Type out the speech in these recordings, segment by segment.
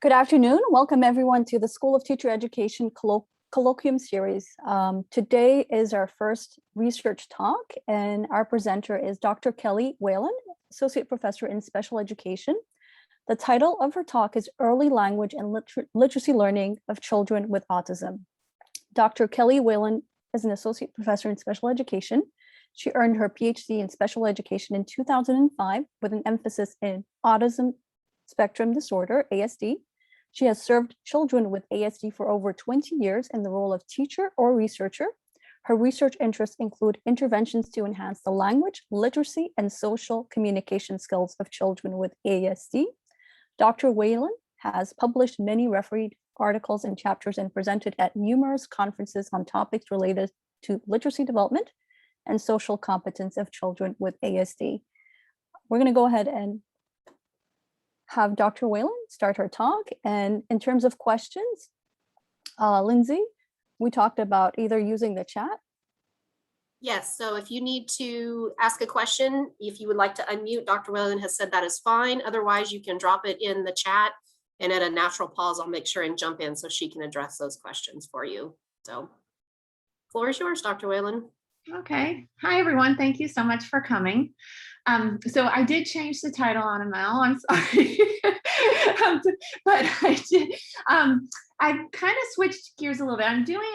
Good afternoon. Welcome everyone to the School of Teacher Education Colloquium series. Today is our first research talk, and our presenter is Dr. Kelly Whalen, Associate Professor in Special Education. The title of her talk is Early Language and Literacy Learning of Children with Autism. Dr. Kelly Whalen is an Associate Professor in Special Education. She earned her PhD in Special Education in 2005 with an emphasis in Autism Spectrum Disorder, ASD. She has served children with ASD for over 20 years in the role of teacher or researcher. Her research interests include interventions to enhance the language, literacy, and social communication skills of children with ASD. Dr. Whalen has published many refereed articles and chapters and presented at numerous conferences on topics related to literacy development and social competence of children with ASD. We're going to go ahead and have Dr. Whalen start her talk. And in terms of questions, Lindsay, we talked about either using the chat. Yes, so if you need to ask a question, if you would like to unmute, Dr. Whalen has said that is fine. Otherwise, you can drop it in the chat, and at a natural pause, I'll make sure and jump in so she can address those questions for you. So, floor is yours, Dr. Whalen. Okay. Hi, everyone. Thank you so much for coming. So I did change the title on ML. I'm sorry. But I did. I kind of switched gears a little bit. I'm doing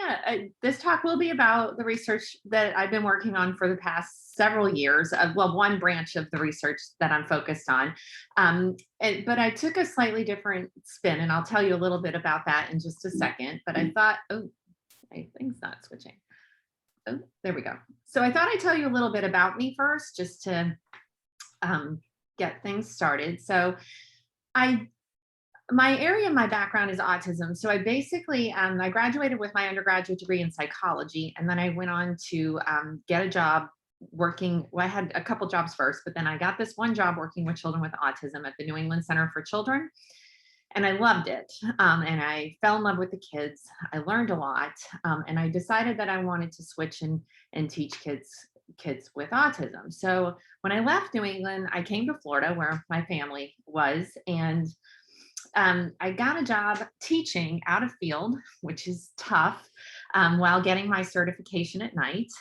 this talk will be about the research that I've been working on for the past several years. Well, one branch of the research that I'm focused on. But I took a slightly different spin, and I'll tell you a little bit about that in just a second. But I thought, oh, my thing's not switching. Oh, there we go. So I thought I'd tell you a little bit about me first, just to get things started. So my area, my background is autism. So I basically, I graduated with my undergraduate degree in psychology, and then I went on to get a job working. Well, I had a couple jobs first, but then I got this one job working with children with autism at the New England Center for Children. And I loved it. And I fell in love with the kids. I learned a lot. And I decided that I wanted to switch and teach kids with autism. So when I left New England, I came to Florida where my family was. And I got a job teaching out of field, which is tough, while getting my certification at night.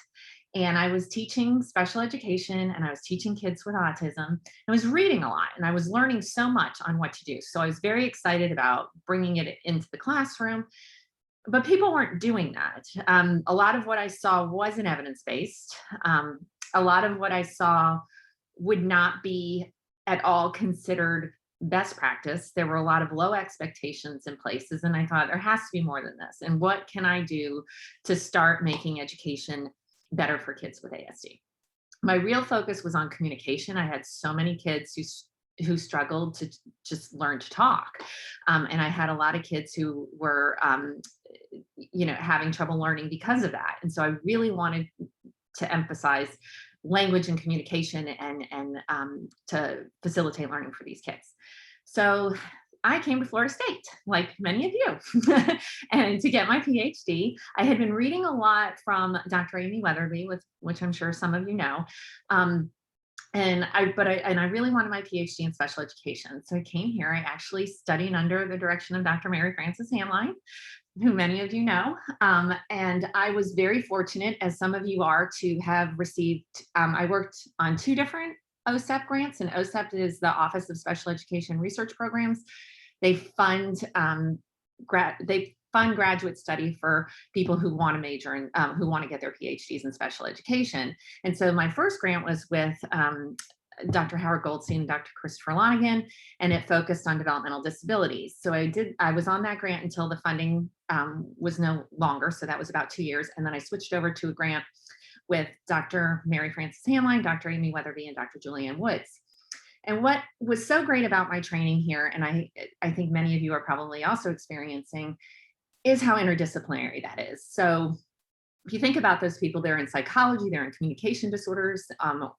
And I was teaching special education, and I was teaching kids with autism. I was reading a lot, and I was learning so much on what to do. So I was very excited about bringing it into the classroom, but people weren't doing that. A lot of what I saw wasn't evidence-based. A lot of what I saw would not be at all considered best practice. There were a lot of low expectations in places, and I thought there has to be more than this. And what can I do to start making education better for kids with ASD? My real focus was on communication. I had so many kids who struggled to just learn to talk. And I had a lot of kids who were, having trouble learning because of that. And so I really wanted to emphasize language and communication and to facilitate learning for these kids. So I came to Florida State, like many of you, and to get my PhD. I had been reading a lot from Dr. Amy Weatherby, which I'm sure some of you know, and I really wanted my PhD in special education. So I came here. I actually studied under the direction of Dr. Mary Frances Hamline, who many of you know, and I was very fortunate, as some of you are, to have received. I worked on 2 different OSEP grants, and OSEP is the Office of Special Education Research Programs. They fund graduate study for people who want to major in, who want to get their PhDs in special education. And so my first grant was with Dr. Howard Goldstein and Dr. Christopher Lonigan, and it focused on developmental disabilities. So I was on that grant until the funding was no longer. So that was about 2 years. And then I switched over to a grant with Dr. Mary Frances Hamline, Dr. Amy Weatherby, and Dr. Julianne Woods. And what was so great about my training here, and I think many of you are probably also experiencing, is how interdisciplinary that is. So if you think about those people, they're in psychology, they're in communication disorders,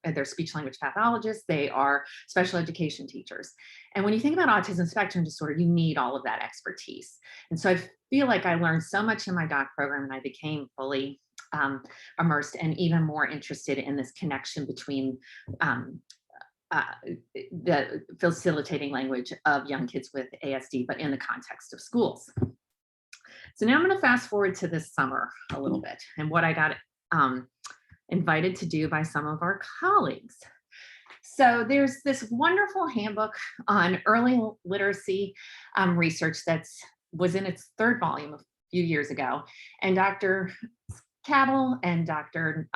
they're speech language pathologists, they are special education teachers. And when you think about autism spectrum disorder, you need all of that expertise. And so I feel like I learned so much in my doc program, and I became fully immersed and even more interested in this connection between the facilitating language of young kids with ASD, but in the context of schools. So now I'm going to fast forward to this summer a little bit and what I got invited to do by some of our colleagues. So there's this wonderful handbook on early literacy research was in its 3rd volume a few years ago. And Dr. Cabell and Dr.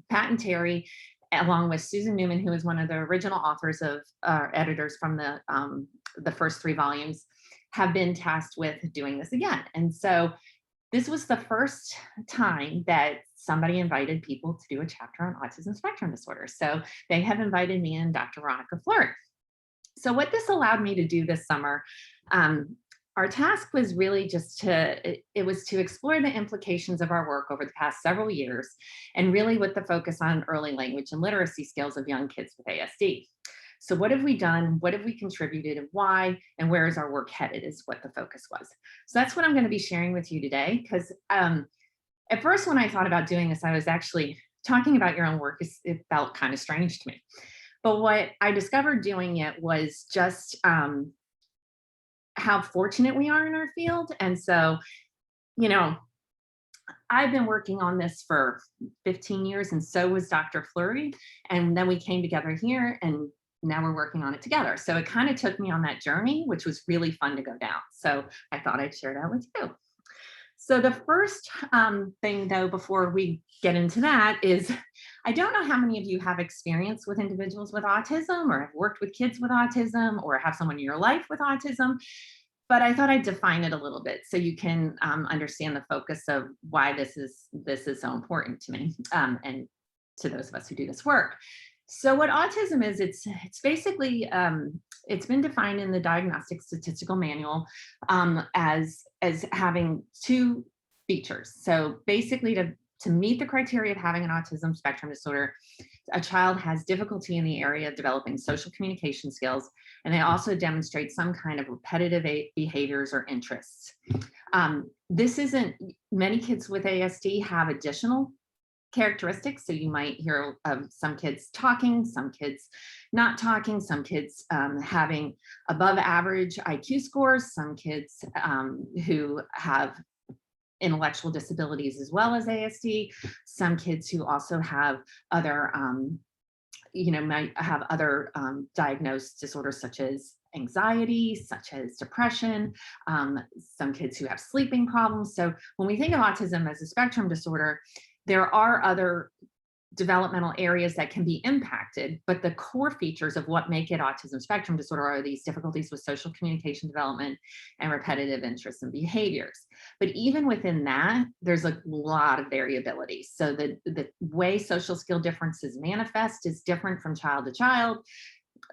Patton Terry, along with Susan Newman, who is one of the original authors of editors from the first 3 volumes, have been tasked with doing this again. And so this was the first time that somebody invited people to do a chapter on autism spectrum disorder. So they have invited me and Dr. Veronica Fleury. So what this allowed me to do this summer, our task was really just to explore the implications of our work over the past several years, and really with the focus on early language and literacy skills of young kids with ASD. So what have we done? What have we contributed, and why? And where is our work headed is what the focus was. So that's what I'm going to be sharing with you today, because at first when I thought about doing this, I was actually talking about your own work. It felt kind of strange to me. But what I discovered doing it was just how fortunate we are in our field. And so, you know, I've been working on this for 15 years, and so was Dr. Fleury. And then we came together here, and now we're working on it together. So it kind of took me on that journey, which was really fun to go down. So I thought I'd share that with you. So the first thing, though, before we get into that is, I don't know how many of you have experience with individuals with autism, or have worked with kids with autism, or have someone in your life with autism, but I thought I'd define it a little bit so you can understand the focus of why this is so important to me and to those of us who do this work. So what autism is, it's basically, it's been defined in the Diagnostic Statistical Manual as having 2 features. So basically, to meet the criteria of having an autism spectrum disorder, a child has difficulty in the area of developing social communication skills, and they also demonstrate some kind of repetitive behaviors or interests. Many kids with ASD have additional characteristics. So you might hear of some kids talking, some kids not talking, some kids having above average IQ scores, some kids who have intellectual disabilities as well as ASD, some kids who also have other, might have other diagnosed disorders such as anxiety, such as depression, some kids who have sleeping problems. So when we think of autism as a spectrum disorder, there are other developmental areas that can be impacted, but the core features of what make it autism spectrum disorder are these difficulties with social communication development and repetitive interests and behaviors. But even within that, there's a lot of variability. So the way social skill differences manifest is different from child to child.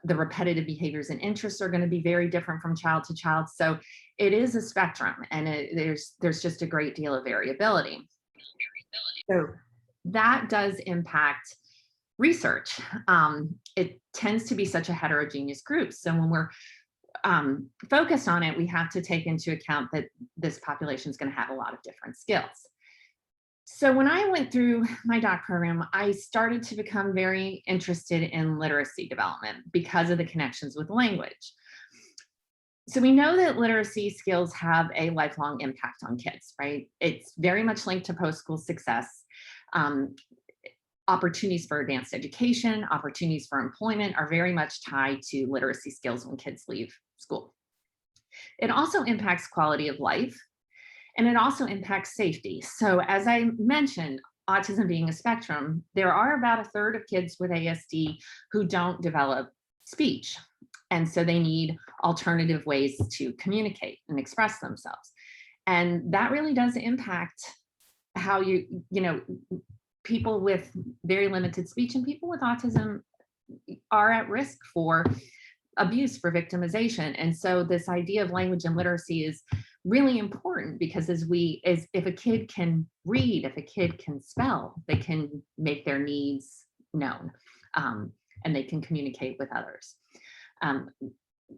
The repetitive behaviors and interests are going to be very different from child to child. So it is a spectrum, and there's just a great deal of variability. So that does impact research. It tends to be such a heterogeneous group. So when we're focused on it, we have to take into account that this population is going to have a lot of different skills. So when I went through my doc program, I started to become very interested in literacy development because of the connections with language. So we know that literacy skills have a lifelong impact on kids, right? It's very much linked to post-school success. Opportunities for advanced education, opportunities for employment are very much tied to literacy skills when kids leave school. It also impacts quality of life, and it also impacts safety. So as I mentioned, autism being a spectrum, there are about 1/3 of kids with ASD who don't develop speech. And so they need alternative ways to communicate and express themselves. And that really does impact how people with very limited speech and people with autism are at risk for abuse, for victimization. And so this idea of language and literacy is really important, because if a kid can read, if a kid can spell, they can make their needs known, and they can communicate with others.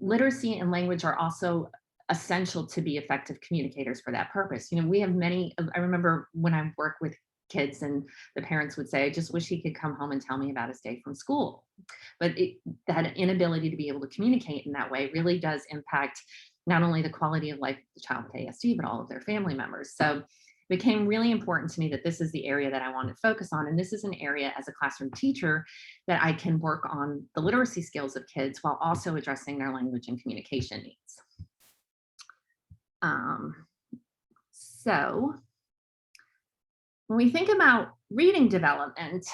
Literacy and language are also essential to be effective communicators for that purpose. We have many, I remember when I work with kids, and the parents would say, I just wish he could come home and tell me about his day from school. But that inability to be able to communicate in that way really does impact not only the quality of life of the child with ASD, but all of their family members. So it became really important to me that this is the area that I want to focus on. And this is an area as a classroom teacher that I can work on the literacy skills of kids while also addressing their language and communication needs. So when we think about reading development,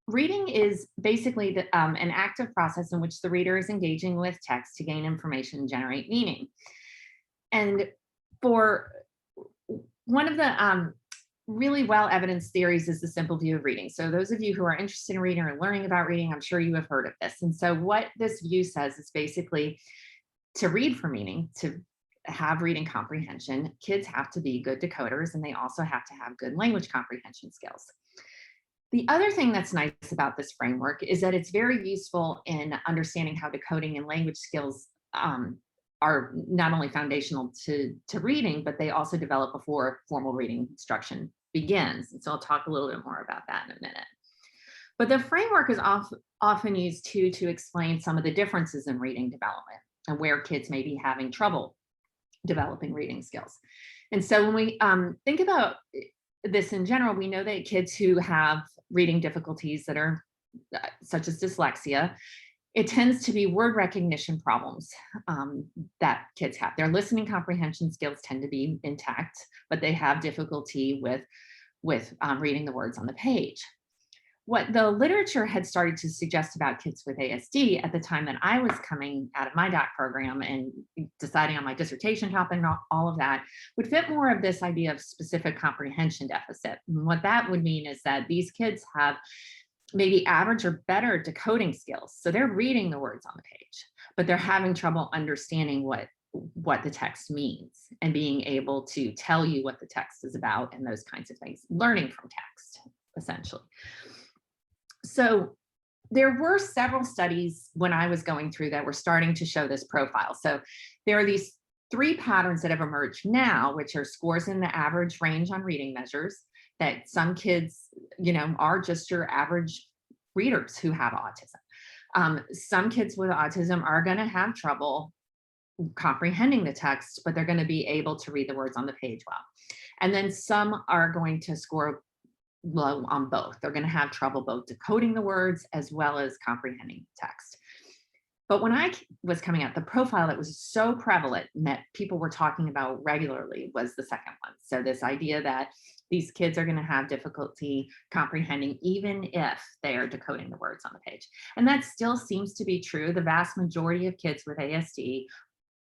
reading is basically an active process in which the reader is engaging with text to gain information and generate meaning. And for one of the really well-evidenced theories is the simple view of reading. So those of you who are interested in reading or learning about reading, I'm sure you have heard of this. And so what this view says is basically to read for meaning, to have reading comprehension, kids have to be good decoders, and they also have to have good language comprehension skills. The other thing that's nice about this framework is that it's very useful in understanding how decoding and language skills are not only foundational to reading, but they also develop before formal reading instruction begins. And so I'll talk a little bit more about that in a minute. But the framework is often used too to explain some of the differences in reading development and where kids may be having trouble developing reading skills. And so when we think about this in general, we know that kids who have reading difficulties that are such as dyslexia, it tends to be word recognition problems that kids have. Their listening comprehension skills tend to be intact, but they have difficulty with reading the words on the page. What the literature had started to suggest about kids with ASD at the time that I was coming out of my doc program and deciding on my dissertation topic and all of that would fit more of this idea of specific comprehension deficit. And what that would mean is that these kids have maybe average or better decoding skills. So they're reading the words on the page, but they're having trouble understanding what the text means and being able to tell you what the text is about and those kinds of things, learning from text, essentially. So there were several studies when I was going through that were starting to show this profile. So there are these 3 patterns that have emerged now, which are scores in the average range on reading measures, that some kids, are just your average readers who have autism. Some kids with autism are going to have trouble comprehending the text, but they're going to be able to read the words on the page well. And then some are going to score low on both. They're going to have trouble both decoding the words as well as comprehending text. But when I was coming out, the profile that was so prevalent and that people were talking about regularly was the second one. So this idea that these kids are going to have difficulty comprehending even if they are decoding the words on the page. And that still seems to be true. The vast majority of kids with ASD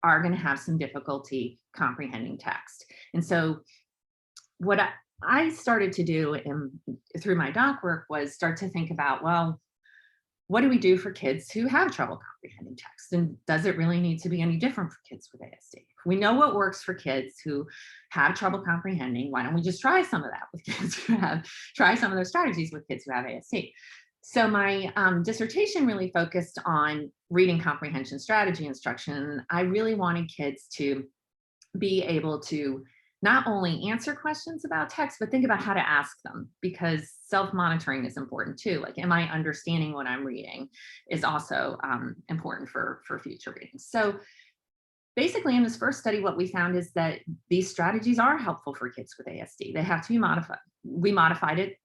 are going to have some difficulty comprehending text. And so what I started to do through my doc work was start to think about, well, what do we do for kids who have trouble comprehending text? And does it really need to be any different for kids with ASD? We know what works for kids who have trouble comprehending. Why don't we just try some of that with kids who try some of those strategies with kids who have ASD? So my dissertation really focused on reading comprehension strategy instruction. I really wanted kids to be able to not only answer questions about text, but think about how to ask them, because self-monitoring is important too. Like, am I understanding what I'm reading is also important for future readings. So basically in this first study, what we found is that these strategies are helpful for kids with ASD. They have to be modified. We modified it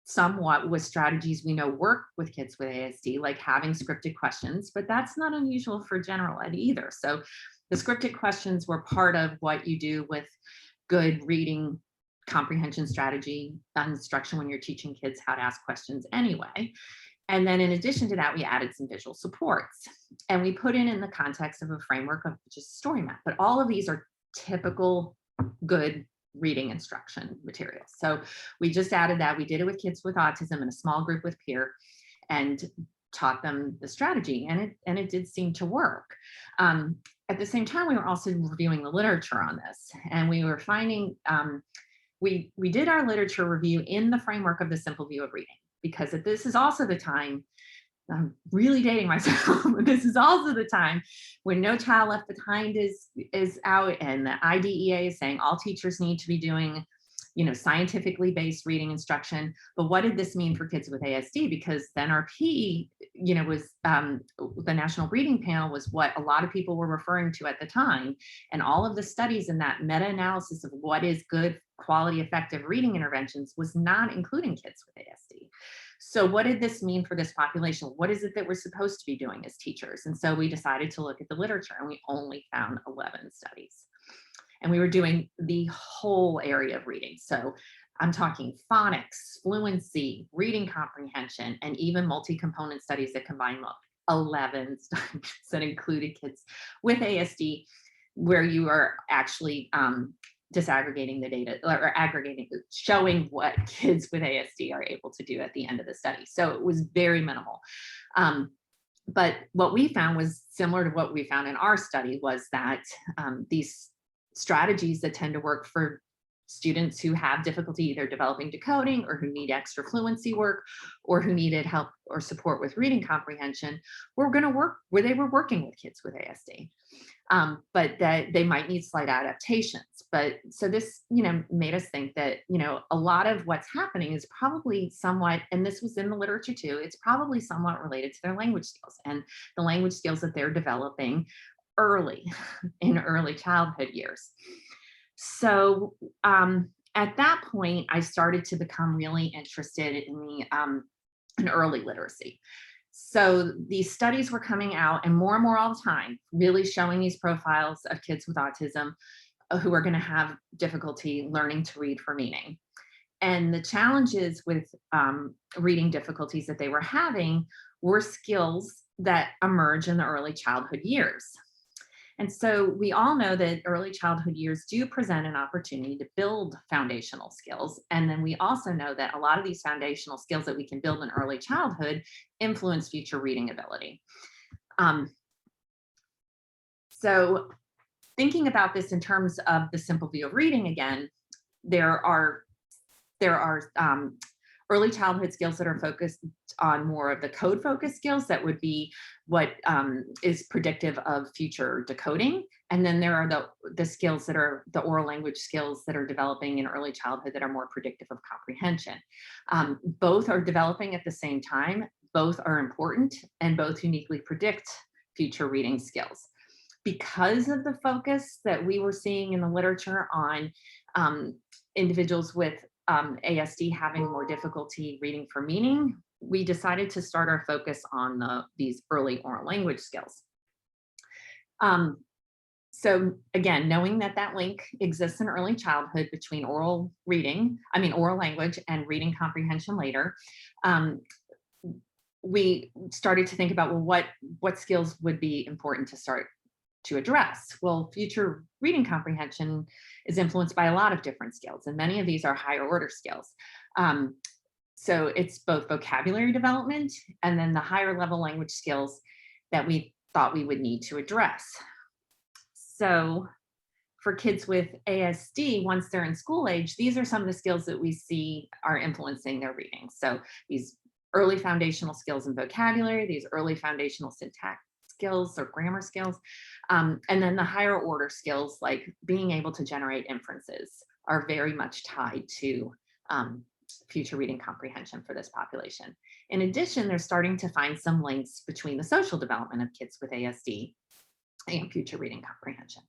somewhat with strategies we know work with kids with ASD, like having scripted questions, but that's not unusual for general ed either. So the scripted questions were part of what you do with good reading comprehension strategy instruction when you're teaching kids how to ask questions anyway. And then in addition to that, we added some visual supports, and we put in the context of a framework of just story map. But all of these are typical good reading instruction materials. So we just added that. We did it with kids with autism in a small group with peer and taught them the strategy, and it did seem to work. At the same time, we were also reviewing the literature on this, and we were finding we did our literature review in the framework of the simple view of reading, because this is also the time, I'm really dating myself, but this is also the time when No Child Left Behind is out, and the IDEA is saying all teachers need to be doing, scientifically based reading instruction. But what did this mean for kids with ASD? Because the NRP, was the National Reading Panel was what a lot of people were referring to at the time. And all of the studies in that meta-analysis of what is good, quality, effective reading interventions was not including kids with ASD. So what did this mean for this population? What is it that we're supposed to be doing as teachers? And so we decided to look at the literature, and we only found 11 studies. And we were doing the whole area of reading. So I'm talking phonics, fluency, reading comprehension, and even multi-component studies that combine 11 studies that included kids with ASD, where you are actually disaggregating the data or aggregating, showing what kids with ASD are able to do at the end of the study. So it was very minimal. But what we found was similar to what we found in our study, was that these strategies that tend to work for students who have difficulty either developing decoding, or who need extra fluency work, or who needed help or support with reading comprehension, were going to work where they were working with kids with ASD. But that they might need slight adaptations. But so this, made us think that, a lot of what's happening is probably somewhat, and this was in the literature too, it's probably somewhat related to their language skills and the language skills that they're developing early in early childhood years. So at that point, I started to become really interested in early literacy. So these studies were coming out, and more all the time, really showing these profiles of kids with autism who are going to have difficulty learning to read for meaning. And the challenges with reading difficulties that they were having were skills that emerge in the early childhood years. And so we all know that early childhood years do present an opportunity to build foundational skills. And then we also know that a lot of these foundational skills that we can build in early childhood influence future reading ability. So thinking about this in terms of the simple view of reading again, there are early childhood skills that are focused on more of the code focused skills that would be what is predictive of future decoding. And then there are the skills that are the oral language skills that are developing in early childhood that are more predictive of comprehension. Both are developing at the same time, both are important, and both uniquely predict future reading skills. Because of the focus that we were seeing in the literature on individuals with ASD having more difficulty reading for meaning, we decided to start our focus on these early oral language skills. So again, knowing that link exists in early childhood between oral language and reading comprehension later, we started to think about, well, what skills would be important to start to address? Well, future reading comprehension is influenced by a lot of different skills, and many of these are higher order skills. So it's both vocabulary development and then the higher level language skills that we thought we would need to address. So for kids with ASD, once they're in school age, these are some of the skills that we see are influencing their reading. So these early foundational skills in vocabulary, these early foundational syntax skills or grammar skills, and then the higher order skills like being able to generate inferences are very much tied to future reading comprehension for this population. In addition, they're starting to find some links between the social development of kids with ASD and future reading comprehension,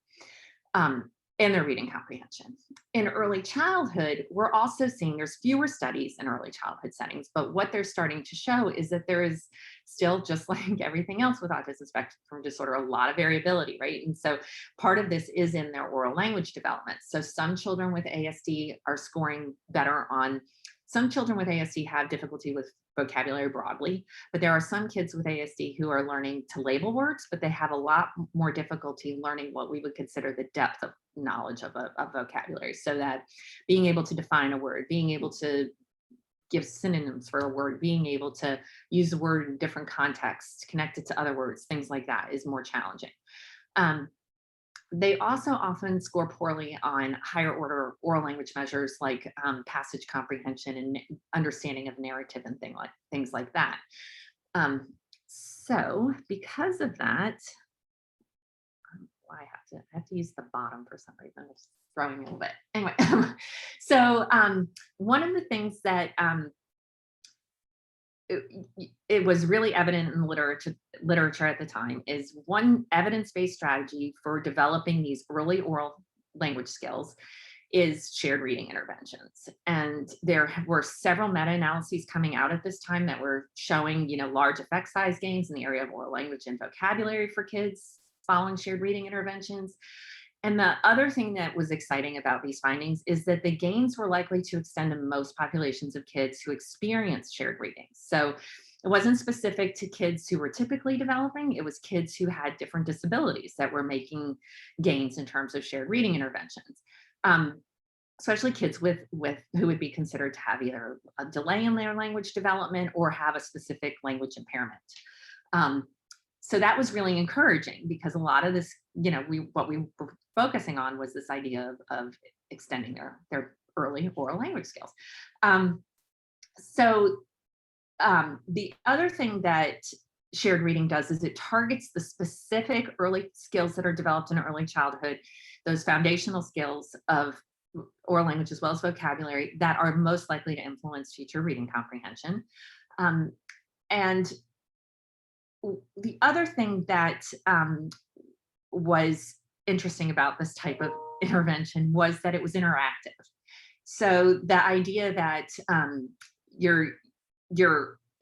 and their reading comprehension. In early childhood, we're also seeing there's fewer studies in early childhood settings, but what they're starting to show is that there is still, just like everything else with autism spectrum disorder, a lot of variability, right? And so part of this is in their oral language development. So some children with ASD are scoring better on, some children with ASD have difficulty with vocabulary broadly, but there are some kids with ASD who are learning to label words, but they have a lot more difficulty learning what we would consider the depth of knowledge of vocabulary. So that being able to define a word, being able to give synonyms for a word, being able to use the word in different contexts, connect it to other words, things like that is more challenging. They also often score poorly on higher order oral language measures like passage comprehension and understanding of narrative and things like that. So because of that, I have have to use the bottom for some reason. It's throwing me a little bit. Anyway, so one of the things that it was really evident in the literature at the time is one evidence-based strategy for developing these early oral language skills is shared reading interventions. And there were several meta-analyses coming out at this time that were showing, large effect size gains in the area of oral language and vocabulary for kids following shared reading interventions. And the other thing that was exciting about these findings is that the gains were likely to extend to most populations of kids who experience shared reading. So it wasn't specific to kids who were typically developing, it was kids who had different disabilities that were making gains in terms of shared reading interventions. Especially kids who would be considered to have either a delay in their language development or have a specific language impairment. So that was really encouraging because a lot of this, what we were focusing on was this idea of extending their early oral language skills. The other thing that shared reading does is it targets the specific early skills that are developed in early childhood, those foundational skills of oral language as well as vocabulary that are most likely to influence future reading comprehension. And the other thing that was interesting about this type of intervention was that it was interactive. So the idea that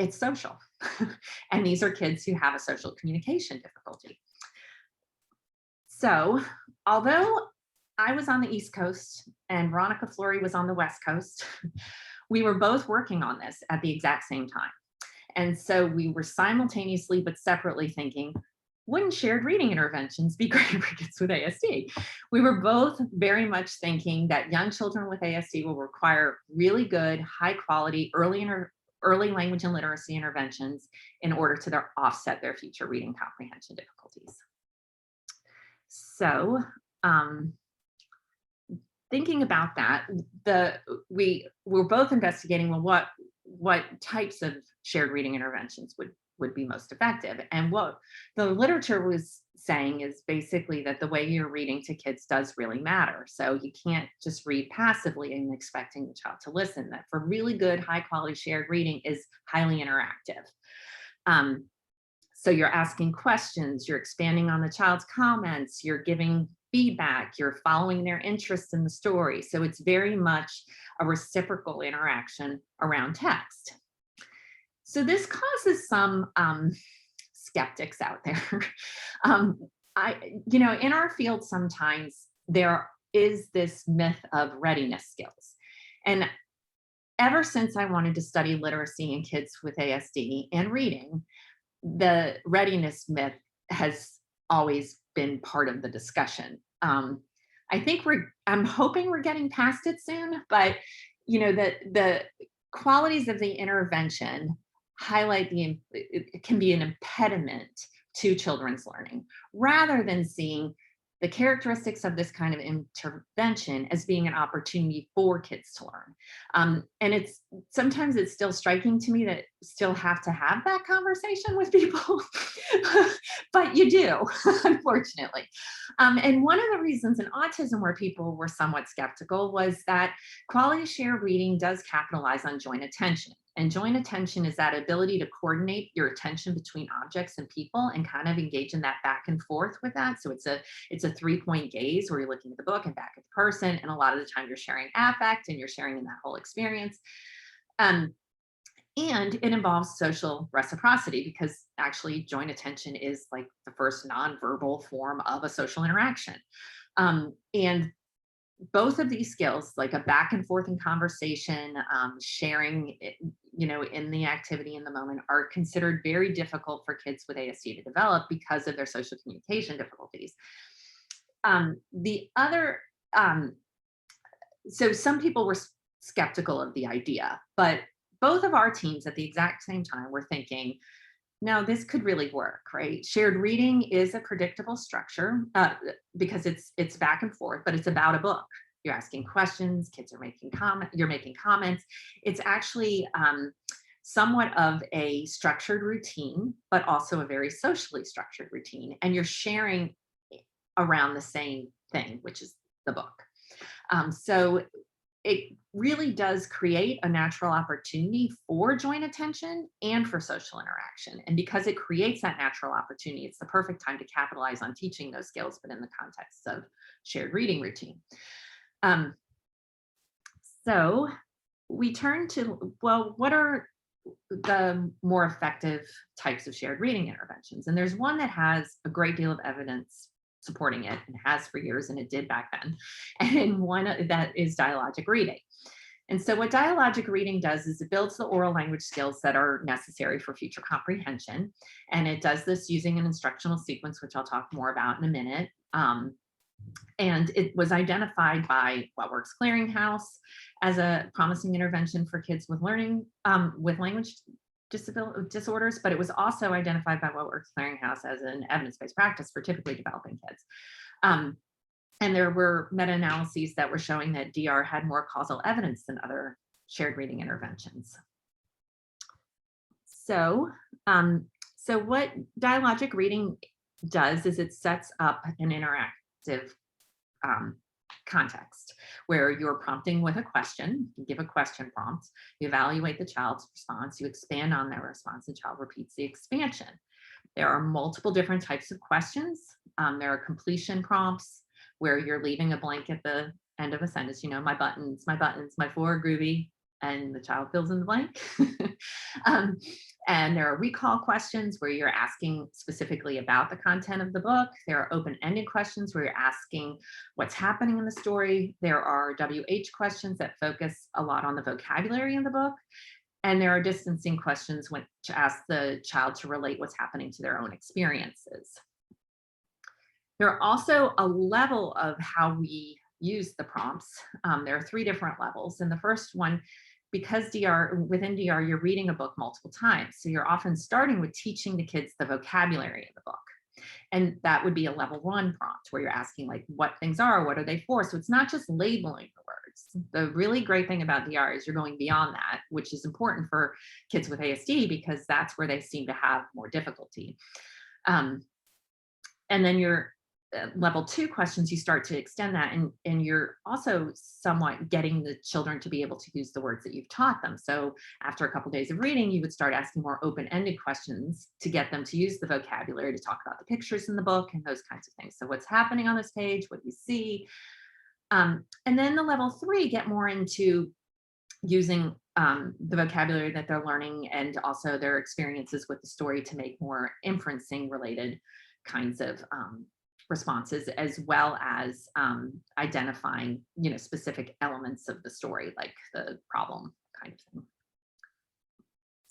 it's social, and these are kids who have a social communication difficulty. So although I was on the East Coast and Veronica Flory was on the West Coast, we were both working on this at the exact same time. And so we were simultaneously but separately thinking, wouldn't shared reading interventions be great for kids with ASD? We were both very much thinking that young children with ASD will require really good, high quality, early language and literacy interventions in order to offset their future reading comprehension difficulties. So thinking about that, we were both investigating, well, what types of shared reading interventions would be most effective. And what the literature was saying is basically that the way you're reading to kids does really matter. So you can't just read passively and expecting the child to listen. That for really good, high quality shared reading is highly interactive. So you're asking questions, you're expanding on the child's comments, you're giving feedback, you're following their interest in the story. So it's very much a reciprocal interaction around text. So this causes some skeptics out there. In our field, sometimes there is this myth of readiness skills. And ever since I wanted to study literacy in kids with ASD and reading, the readiness myth has always been part of the discussion. I think I'm hoping we're getting past it soon, but the qualities of the intervention highlight it can be an impediment to children's learning, rather than seeing the characteristics of this kind of intervention as being an opportunity for kids to learn. And sometimes it's still striking to me that still have to have that conversation with people, but you do, unfortunately. And one of the reasons in autism where people were somewhat skeptical was that quality shared reading does capitalize on joint attention. And joint attention is that ability to coordinate your attention between objects and people and kind of engage in that back and forth with that. So it's a 3-point gaze where you're looking at the book and back at the person. And a lot of the time you're sharing affect and you're sharing in that whole experience. And it involves social reciprocity because actually joint attention is like the first nonverbal form of a social interaction. And both of these skills, like a back and forth in conversation, sharing, in the activity in the moment, are considered very difficult for kids with ASD to develop because of their social communication difficulties. So some people were skeptical of the idea, but both of our teams at the exact same time were thinking, no, this could really work, right? Shared reading is a predictable structure because it's back and forth, but it's about a book. You're asking questions, kids are making comments, you're making comments. It's actually somewhat of a structured routine, but also a very socially structured routine. And you're sharing around the same thing, which is the book. So it really does create a natural opportunity for joint attention and for social interaction. And because it creates that natural opportunity, it's the perfect time to capitalize on teaching those skills, but in the context of shared reading routine. So we turn to, well, what are the more effective types of shared reading interventions? And there's one that has a great deal of evidence supporting it, and has for years, and it did back then. And one that is dialogic reading. And so what dialogic reading does is it builds the oral language skills that are necessary for future comprehension. And it does this using an instructional sequence, which I'll talk more about in a minute. And it was identified by What Works Clearinghouse as a promising intervention for kids with learning, with language disorders, but it was also identified by What Works Clearinghouse as an evidence-based practice for typically developing kids. And there were meta-analyses that were showing that DR had more causal evidence than other shared reading interventions. So, so what dialogic reading does is it sets up an interactive context where you're prompting with a question. You give a question prompt, you evaluate the child's response, you expand on their response, the child repeats the expansion. There are multiple different types of questions. There are completion prompts where you're leaving a blank at the end of a sentence, you know, my buttons, my floor groovy, and the child fills in the blank. And there are recall questions where you're asking specifically about the content of the book. There are open-ended questions where you're asking what's happening in the story. There are WH questions that focus a lot on the vocabulary in the book. And there are distancing questions which ask the child to relate what's happening to their own experiences. There are also a level of how we use the prompts. There are 3 different levels. And the first one, because within DR, you're reading a book multiple times. So you're often starting with teaching the kids the vocabulary of the book. And that would be a level 1 prompt where you're asking like what things are, what are they for? So it's not just labeling the words. The really great thing about DR is you're going beyond that, which is important for kids with ASD because that's where they seem to have more difficulty. And then you're level 2 questions, you start to extend that, and you're also somewhat getting the children to be able to use the words that you've taught them. So after a couple of days of reading, you would start asking more open-ended questions to get them to use the vocabulary, to talk about the pictures in the book and those kinds of things. So what's happening on this page, what you see. And then the level 3 get more into using the vocabulary that they're learning and also their experiences with the story to make more inferencing related kinds of responses, as well as identifying, you know, specific elements of the story, like the problem kind of thing.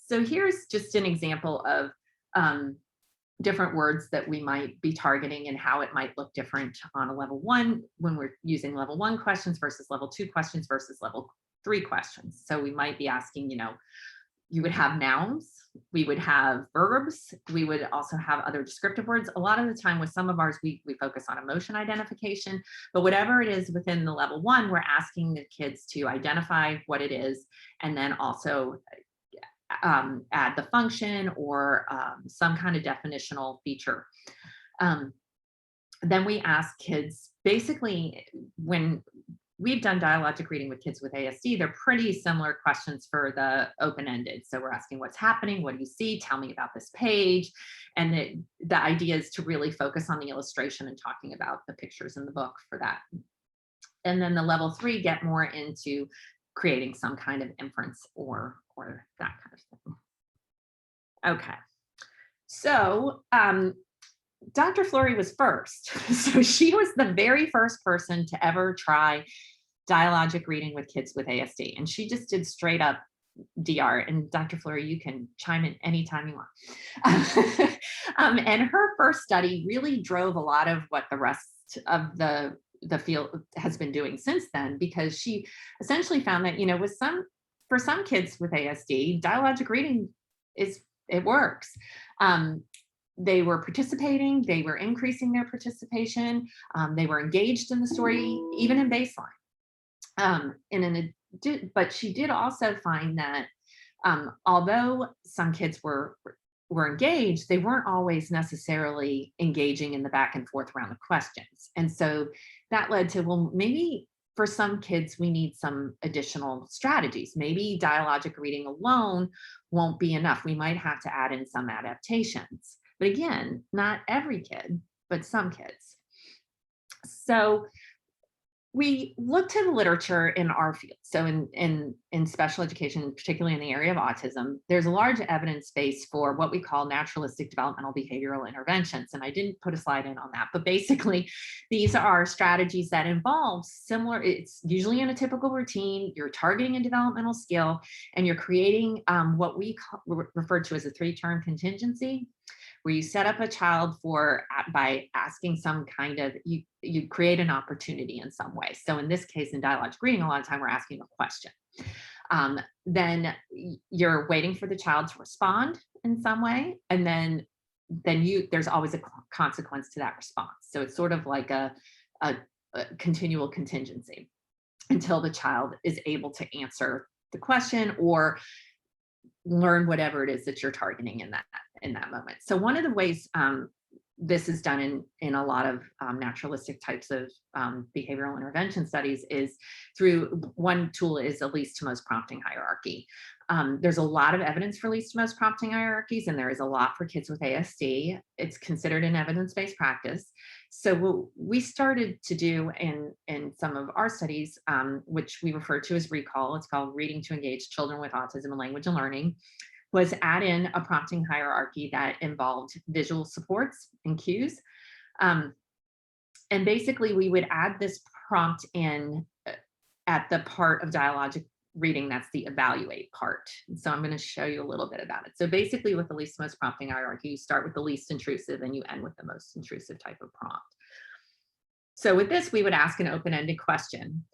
So here's just an example of different words that we might be targeting and how it might look different on a level 1 when we're using level 1 questions versus level 2 questions versus level 3 questions. So we might be asking, you know, you would have nouns, we would have verbs, we would also have other descriptive words. A lot of the time with some of ours, we focus on emotion identification, but whatever it is within the level 1, we're asking the kids to identify what it is and then also add the function or some kind of definitional feature. Then we ask kids, basically, when we've done dialogic reading with kids with ASD, they're pretty similar questions for the open-ended. So we're asking what's happening, what do you see, tell me about this page. And the idea is to really focus on the illustration and talking about the pictures in the book for that. And then the level 3 get more into creating some kind of inference or that kind of thing. Okay, so Dr. Fleury was first. So she was the very first person to ever try dialogic reading with kids with ASD. And she just did straight up DR. And Dr. Fleury, you can chime in anytime you want. And her first study really drove a lot of what the rest of the field has been doing since then, because she essentially found that, you know, for some kids with ASD, dialogic reading it works. They were participating, they were increasing their participation, they were engaged in the story, even in baseline. But she did also find that although some kids were were engaged, they weren't always necessarily engaging in the back and forth around the questions. And so that led to, well, maybe for some kids, we need some additional strategies. Maybe dialogic reading alone won't be enough. We might have to add in some adaptations. But again, not every kid, but some kids. So we looked to the literature in our field. So in special education, particularly in the area of autism, there's a large evidence base for what we call naturalistic developmental behavioral interventions. And I didn't put a slide in on that, but basically these are strategies that involve similar, it's usually in a typical routine, you're targeting a developmental skill, and you're creating what we refer to as a 3-term contingency, where you set up a child for by asking some kind of, you create an opportunity in some way. So in this case, in dialogic reading, a lot of time we're asking a question. Then you're waiting for the child to respond in some way, and then there's always a consequence to that response. So it's sort of like a continual contingency until the child is able to answer the question or learn whatever it is that you're targeting in that moment. So one of the ways this is done in a lot of naturalistic types of behavioral intervention studies is through, one tool is a least to most prompting hierarchy. There's a lot of evidence for least to most prompting hierarchies, and there is a lot for kids with ASD. It's considered an evidence-based practice. So what we started to do in some of our studies, which we refer to as RECALL, it's called Reading to Engage Children with Autism and Language and Learning, was add in a prompting hierarchy that involved visual supports and cues. And basically we would add this prompt in at the part of dialogic reading that's the evaluate part. And so I'm going to show you a little bit about it. So basically with the least most prompting hierarchy, you start with the least intrusive and you end with the most intrusive type of prompt. So with this, we would ask an open-ended question,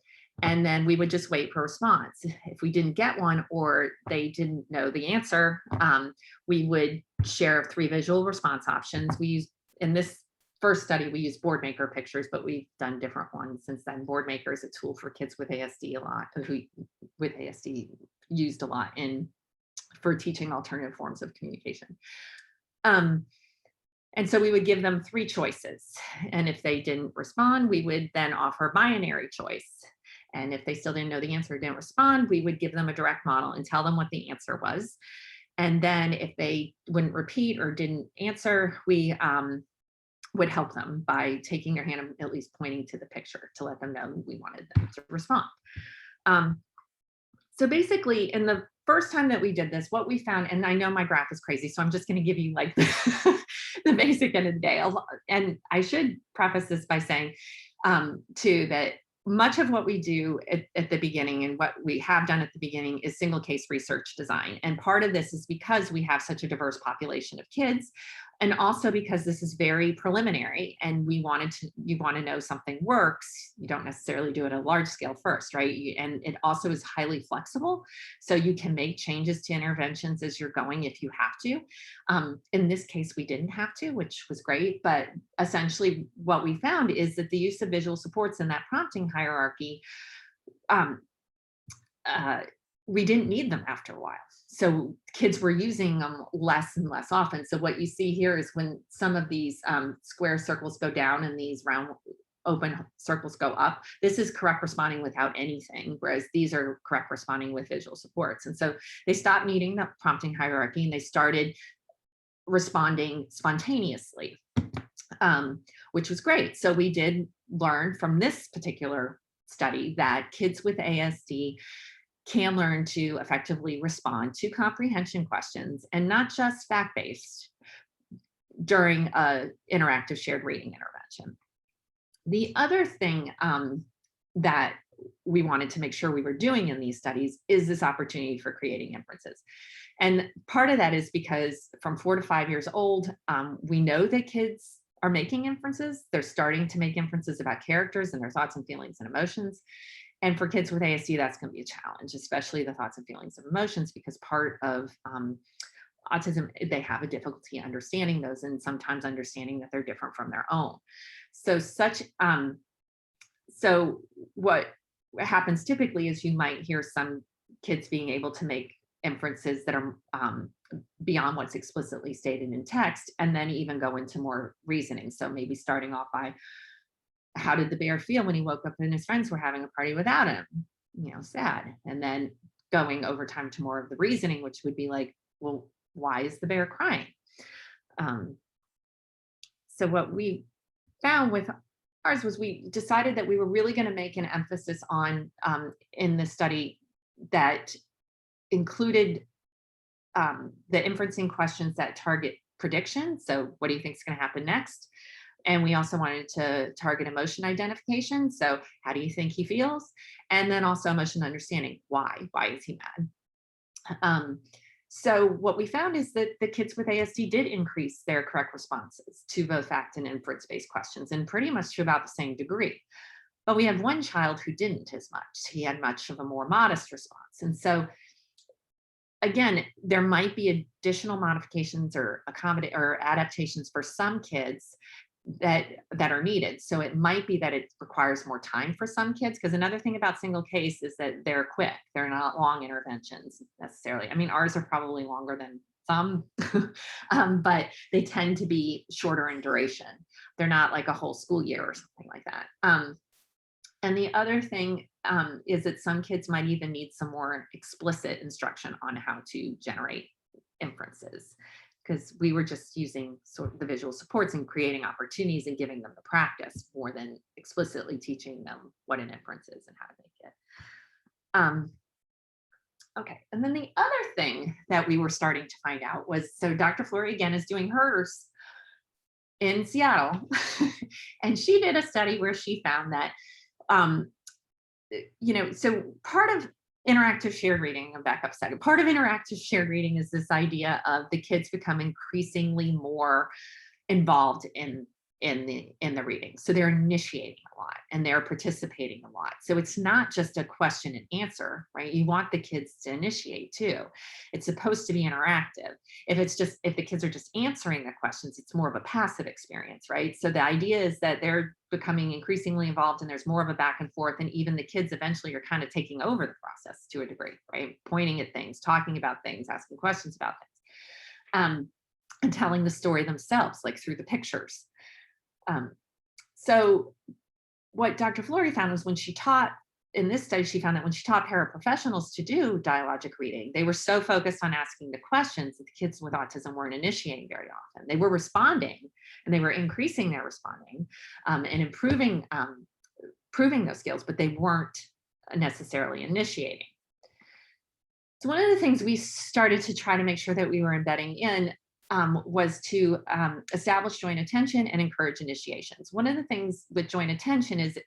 and then we would just wait for a response. If we didn't get one or they didn't know the answer, we would share 3 visual response options. We use, in this first study, we used Boardmaker pictures, but we've done different ones since then. Boardmaker is a tool for kids with ASD a lot, who with ASD used a lot for teaching alternative forms of communication. And so we would give them 3 choices. And if they didn't respond, we would then offer a binary choice. And if they still didn't know the answer or didn't respond, we would give them a direct model and tell them what the answer was. And then if they wouldn't repeat or didn't answer, we would help them by taking their hand and at least pointing to the picture to let them know we wanted them to respond. So basically, in the first time that we did this, what we found, and I know my graph is crazy, so I'm just going to give you like the basic end of the day. And I should preface this by saying too, that much of what we do at the beginning and what we have done at the beginning is single case research design. And part of this is because we have such a diverse population of kids, and also because this is very preliminary and you want to know something works, you don't necessarily do it at a large scale first, right? And it also is highly flexible. So you can make changes to interventions as you're going if you have to. In this case, we didn't have to, which was great. But essentially what we found is that the use of visual supports in that prompting hierarchy, we didn't need them after a while. So kids were using them less and less often. So what you see here is when some of these square circles go down and these round open circles go up, this is correct responding without anything, whereas these are correct responding with visual supports. And so they stopped needing the prompting hierarchy and they started responding spontaneously, which was great. So we did learn from this particular study that kids with ASD can learn to effectively respond to comprehension questions, and not just fact-based, during an interactive shared reading intervention. The other thing that we wanted to make sure we were doing in these studies is this opportunity for creating inferences. And part of that is because from 4 to 5 years old, we know that kids are making inferences. They're starting to make inferences about characters and their thoughts and feelings and emotions. And for kids with ASD, that's going to be a challenge, especially the thoughts and feelings and emotions, because part of autism, they have a difficulty understanding those and sometimes understanding that they're different from their own. So so what happens typically is you might hear some kids being able to make inferences that are beyond what's explicitly stated in text, and then even go into more reasoning. So maybe starting off by, how did the bear feel when he woke up and his friends were having a party without him? Sad. And then going over time to more of the reasoning, which would be like, well, why is the bear crying? So what we found with ours was, we decided that we were really going to make an emphasis on, in the study, that included the inferencing questions that target prediction. So what do you think is going to happen next? And we also wanted to target emotion identification. So how do you think he feels? And then also emotion understanding. Why is he mad? So what we found is that the kids with ASD did increase their correct responses to both fact and inference-based questions, and pretty much to about the same degree. But we had one child who didn't as much. He had much of a more modest response. And so again, there might be additional modifications or adaptations for some kids that are needed. So it might be that it requires more time for some kids, because another thing about single case is that they're quick. They're not long interventions necessarily. I mean, ours are probably longer than some, but they tend to be shorter in duration. They're not like a whole school year or something like that. And the other thing is that some kids might even need some more explicit instruction on how to generate inferences, because we were just using sort of the visual supports and creating opportunities and giving them the practice more than explicitly teaching them what an inference is and how to make it. Okay, and then the other thing that we were starting to find out was, so Dr. Flory again is doing hers in Seattle, and she did a study where she found that, so part of interactive shared reading, and back up a second, part of interactive shared reading is this idea of the kids become increasingly more involved in the reading. So they're initiating a lot and they're participating a lot. So it's not just a question and answer, right? You want the kids to initiate too. It's supposed to be interactive. If the kids are just answering the questions, it's more of a passive experience, right? So the idea is that they're becoming increasingly involved and there's more of a back and forth, and even the kids eventually are kind of taking over the process to a degree, right? Pointing at things, talking about things, asking questions about things, and telling the story themselves, like through the pictures. So what Dr. Flory found was, when she taught in this study, she found that when she taught paraprofessionals to do dialogic reading, they were so focused on asking the questions that the kids with autism weren't initiating very often. They were responding, and they were increasing their responding and improving those skills, but they weren't necessarily initiating. So one of the things we started to try to make sure that we were embedding in was to establish joint attention and encourage initiations. One of the things with joint attention is,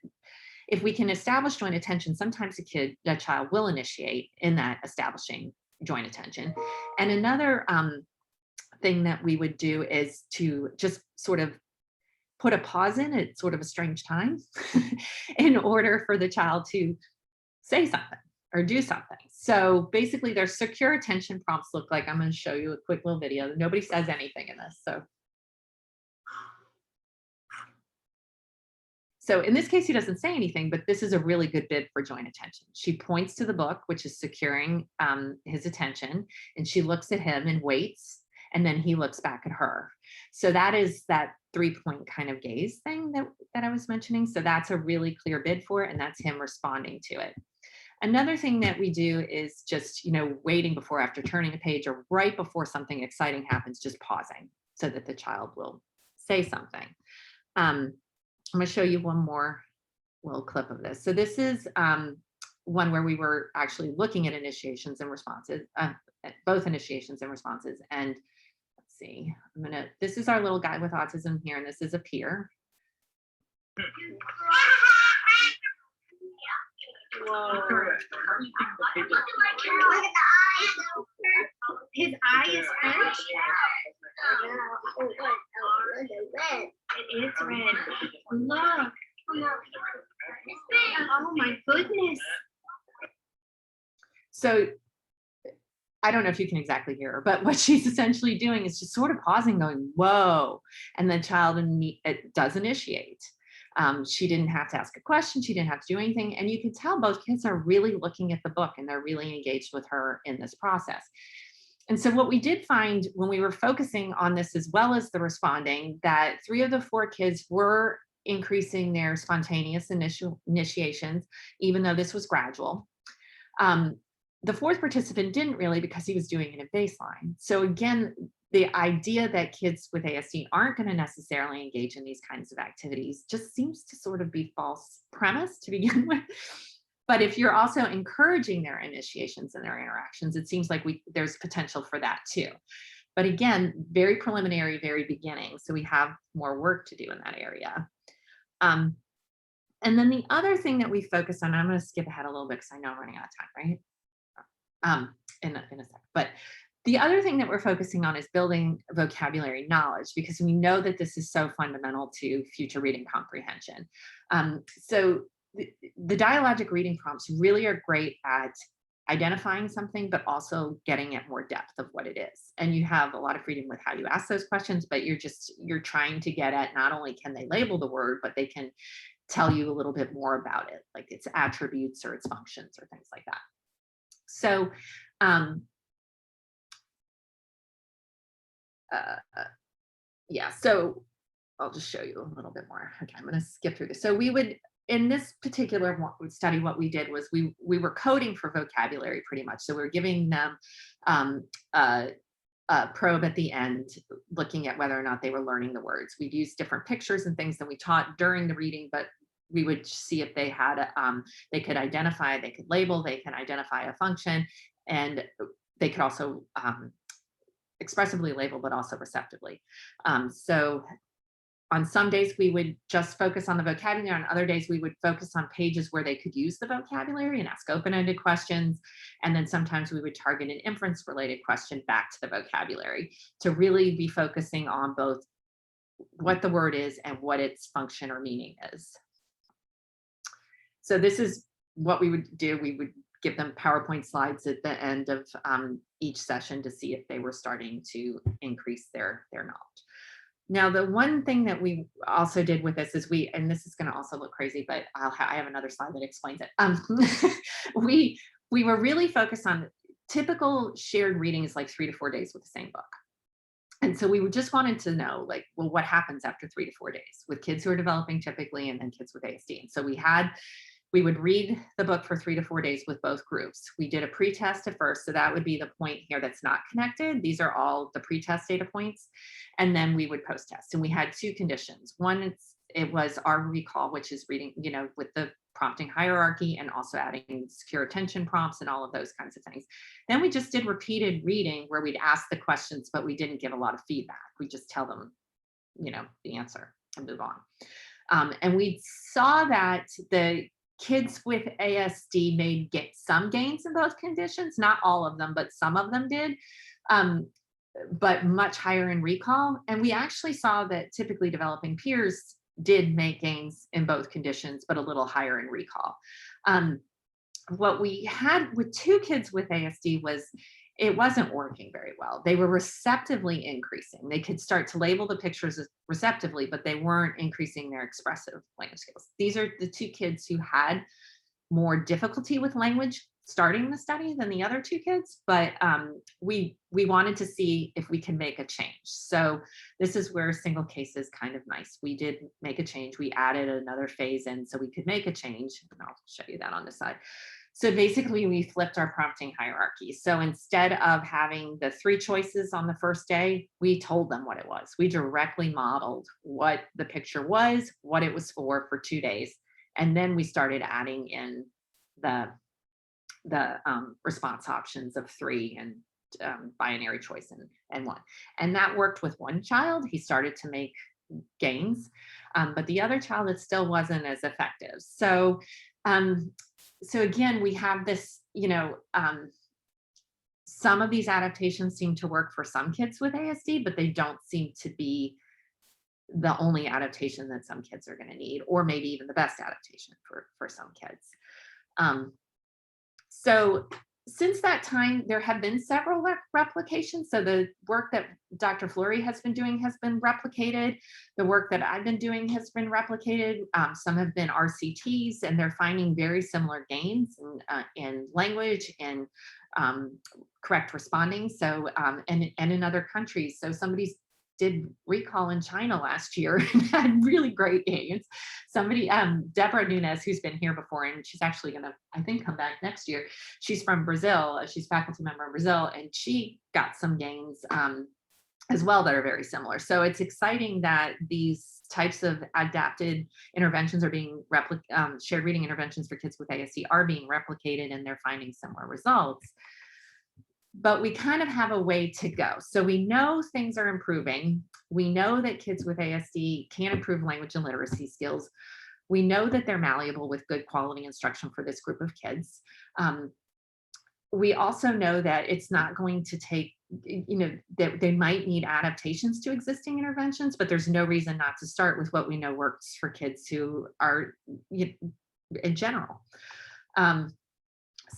if we can establish joint attention, sometimes a child will initiate in that establishing joint attention. And another thing that we would do is to just sort of put a pause in at sort of a strange time in order for the child to say something or do something. So basically their secure attention prompts look like, I'm going to show you a quick little video. Nobody says anything in this. So in this case, he doesn't say anything, but this is a really good bid for joint attention. She points to the book, which is securing his attention, and she looks at him and waits, and then he looks back at her. So that is that 3-point kind of gaze thing that I was mentioning. So that's a really clear bid for it, and that's him responding to it. Another thing that we do is just, waiting before, after turning a page, or right before something exciting happens, just pausing so that the child will say something. I'm going to show you one more little clip of this. So this is one where we were actually looking at initiations and responses, both initiations and responses. And let's see, this is our little guy with autism here, and this is a peer. Whoa. His eye is French. It is red. Look. Oh my goodness. So I don't know if you can exactly hear her, but what she's essentially doing is just sort of pausing, going, whoa, and the child does initiate. She didn't have to ask a question. She didn't have to do anything. And you can tell both kids are really looking at the book and they're really engaged with her in this process. And so what we did find when we were focusing on this, as well as the responding, that 3 of the 4 kids were increasing their spontaneous initiations, even though this was gradual. The 4th participant didn't really, because he was doing it at baseline. So again, the idea that kids with ASD aren't going to necessarily engage in these kinds of activities just seems to sort of be false premise to begin with. But if you're also encouraging their initiations and their interactions, it seems like there's potential for that too. But again, very preliminary, very beginning. So we have more work to do in that area. And then the other thing that we focus on, I'm going to skip ahead a little bit because I know I'm running out of time, right? In a sec. But the other thing that we're focusing on is building vocabulary knowledge, because we know that this is so fundamental to future reading comprehension. So the dialogic reading prompts really are great at identifying something, but also getting at more depth of what it is. And you have a lot of freedom with how you ask those questions, but you're trying to get at not only can they label the word, but they can tell you a little bit more about it, like its attributes or its functions or things like that. So, yeah, so I'll just show you a little bit more. Okay, I'm going to skip through this. So we would, in this particular study, what we did was we were coding for vocabulary pretty much. So we were giving them a probe at the end, looking at whether or not they were learning the words. We'd use different pictures and things that we taught during the reading, but we would see if they had, they could identify, they could label, they can identify a function, and they could also expressively label, but also receptively. So on some days we would just focus on the vocabulary. On other days we would focus on pages where they could use the vocabulary and ask open-ended questions. And then sometimes we would target an inference related question back to the vocabulary to really be focusing on both what the word is and what its function or meaning is. So this is what we would do. We would give them PowerPoint slides at the end of each session to see if they were starting to increase their knowledge. Now, the one thing that we also did with this is and this is going to also look crazy, but I have another slide that explains it. We were really focused on typical shared reading is like 3 to 4 days with the same book. And so we just wanted to know, like, well, what happens after 3 to 4 days with kids who are developing typically, and then kids with ASD. And so we would read the book for 3 to 4 days with both groups. We did a pre-test at first. So that would be the point here that's not connected. These are all the pre-test data points. And then we would post-test. And we had 2 conditions. One, it was our recall, which is reading, with the prompting hierarchy and also adding secure attention prompts and all of those kinds of things. Then we just did repeated reading where we'd ask the questions, but we didn't give a lot of feedback. We just tell them, the answer and move on. And we saw that the kids with ASD made some gains in both conditions, not all of them, but some of them did, but much higher in recall. And we actually saw that typically developing peers did make gains in both conditions, but a little higher in recall. What we had with 2 kids with ASD was it wasn't working very well. They were receptively increasing. They could start to label the pictures receptively, but they weren't increasing their expressive language skills. These are the 2 kids who had more difficulty with language starting the study than the other 2 kids, but we wanted to see if we can make a change. So this is where single case is kind of nice. We did make a change. We added another phase in so we could make a change. And I'll show you that on the side. So basically we flipped our prompting hierarchy. So instead of having the 3 choices on the first day, we told them what it was. We directly modeled what the picture was, what it was for 2 days. And then we started adding in the response options of 3 and binary choice and 1. And that worked with one child. He started to make gains, but the other child, it still wasn't as effective. So again, we have this, some of these adaptations seem to work for some kids with ASD, but they don't seem to be the only adaptation that some kids are going to need, or maybe even the best adaptation for some kids. Since that time, there have been several replications. So the work that Dr. Fleury has been doing has been replicated. The work that I've been doing has been replicated. Some have been RCTs, and they're finding very similar gains in language and correct responding. So, and in other countries. So somebody's did recall in China last year and had really great gains. Somebody, Deborah Nunes, who's been here before, and she's actually gonna, I think, come back next year. She's from Brazil. She's faculty member in Brazil, and she got some gains as well that are very similar. So it's exciting that these types of adapted interventions are being shared reading interventions for kids with ASD are being replicated, and they're finding similar results. But we kind of have a way to go. So we know things are improving. We know that kids with ASD can improve language and literacy skills. We know that they're malleable with good quality instruction for this group of kids. We also know that it's not going to take, that they might need adaptations to existing interventions, but there's no reason not to start with what we know works for kids who are in general.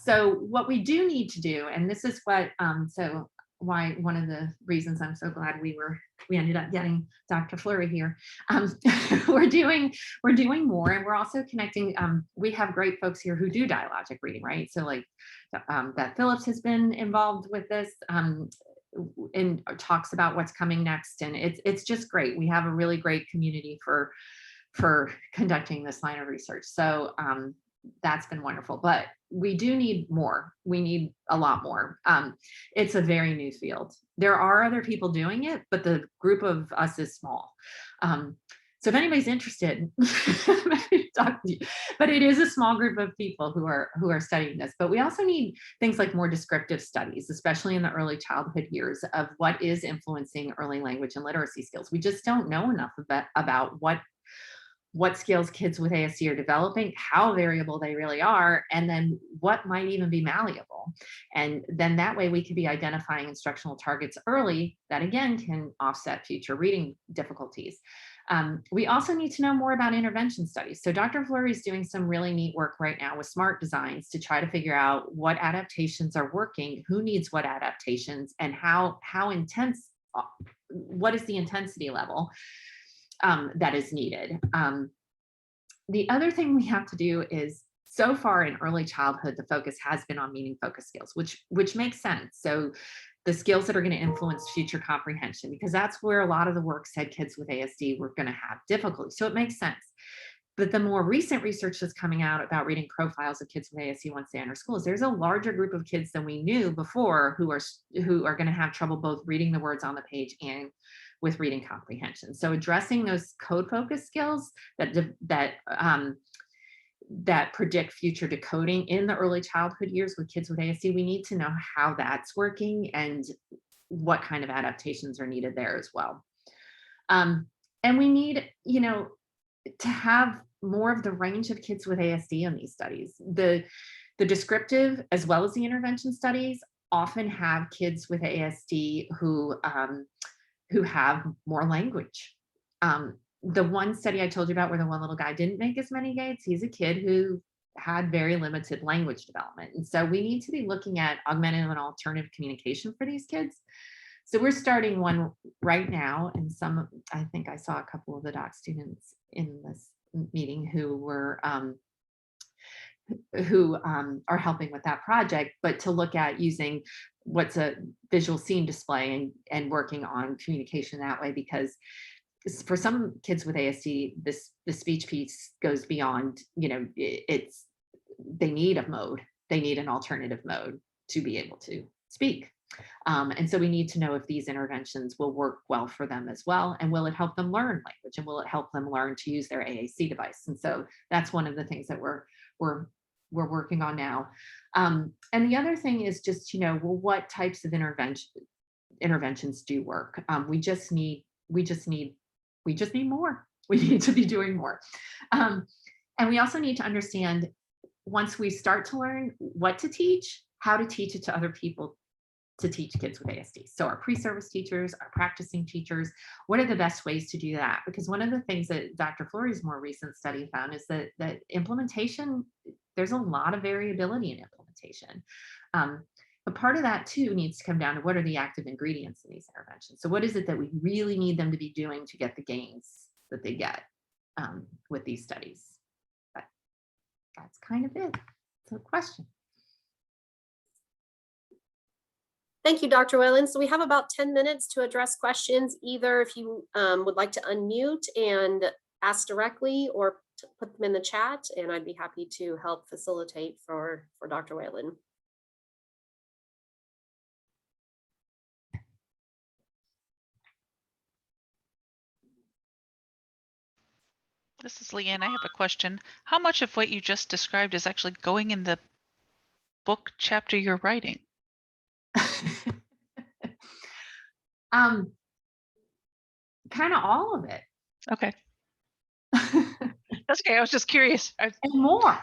So what we do need to do, and this is what, so why one of the reasons I'm so glad we ended up getting Dr. Fleury here. We're doing more, and we're also connecting. We have great folks here who do dialogic reading, right? So like Beth Phillips has been involved with this and talks about what's coming next, and it's just great. We have a really great community for conducting this line of research. So that's been wonderful, but we do need more. We need a lot more. It's a very new field. There are other people doing it, but the group of us is small. So if anybody's interested, talk to you. But it is a small group of people who are studying this. But we also need things like more descriptive studies, especially in the early childhood years, of what is influencing early language and literacy skills. We just don't know enough about what skills kids with ASD are developing, how variable they really are, and then what might even be malleable. And then that way we could be identifying instructional targets early that again can offset future reading difficulties. We also need to know more about intervention studies. So Dr. Fleury is doing some really neat work right now with smart designs to try to figure out what adaptations are working, who needs what adaptations, and how intense, what is the intensity level that is needed. The other thing we have to do is, so far in early childhood, the focus has been on meaning focused skills, which makes sense. So the skills that are going to influence future comprehension, because that's where a lot of the work said kids with ASD were going to have difficulty. So it makes sense. But the more recent research that's coming out about reading profiles of kids with ASD once they enter schools, there's a larger group of kids than we knew before who are going to have trouble both reading the words on the page and with reading comprehension. So addressing those code focused skills that predict future decoding in the early childhood years with kids with ASD, we need to know how that's working and what kind of adaptations are needed there as well. And we need, to have more of the range of kids with ASD in these studies. The descriptive as well as the intervention studies often have kids with ASD who have more language. The one study I told you about where the one little guy didn't make as many gains, he's a kid who had very limited language development. And so we need to be looking at augmentative and alternative communication for these kids. So we're starting one right now, and I think I saw a couple of the doc students in this meeting who are helping with that project, but to look at using what's a visual scene display and working on communication that way, because for some kids with ASD, the speech piece goes beyond, they need a mode, they need an alternative mode to be able to speak. And so we need to know if these interventions will work well for them as well, and will it help them learn language, and will it help them learn to use their AAC device. And so that's one of the things that we're working on now. And the other thing is just, what types of interventions do work? We just need more. We need to be doing more. And we also need to understand, once we start to learn what to teach, how to teach it to other people to teach kids with ASD. So our pre-service teachers, our practicing teachers, what are the best ways to do that? Because one of the things that Dr. Fleury's more recent study found is that implementation, there's a lot of variability in implementation. limitation. But part of that too needs to come down to what are the active ingredients in these interventions. So what is it that we really need them to be doing to get the gains that they get with these studies? But that's kind of it. So question. Thank you, Dr. Whalen. So we have about 10 minutes to address questions, either if you would like to unmute and ask directly or to put them in the chat, and I'd be happy to help facilitate for Dr. Whalen. This is Leanne. I have a question. How much of what you just described is actually going in the book chapter you're writing? Kind of all of it. Okay. That's okay. I was just curious. And more.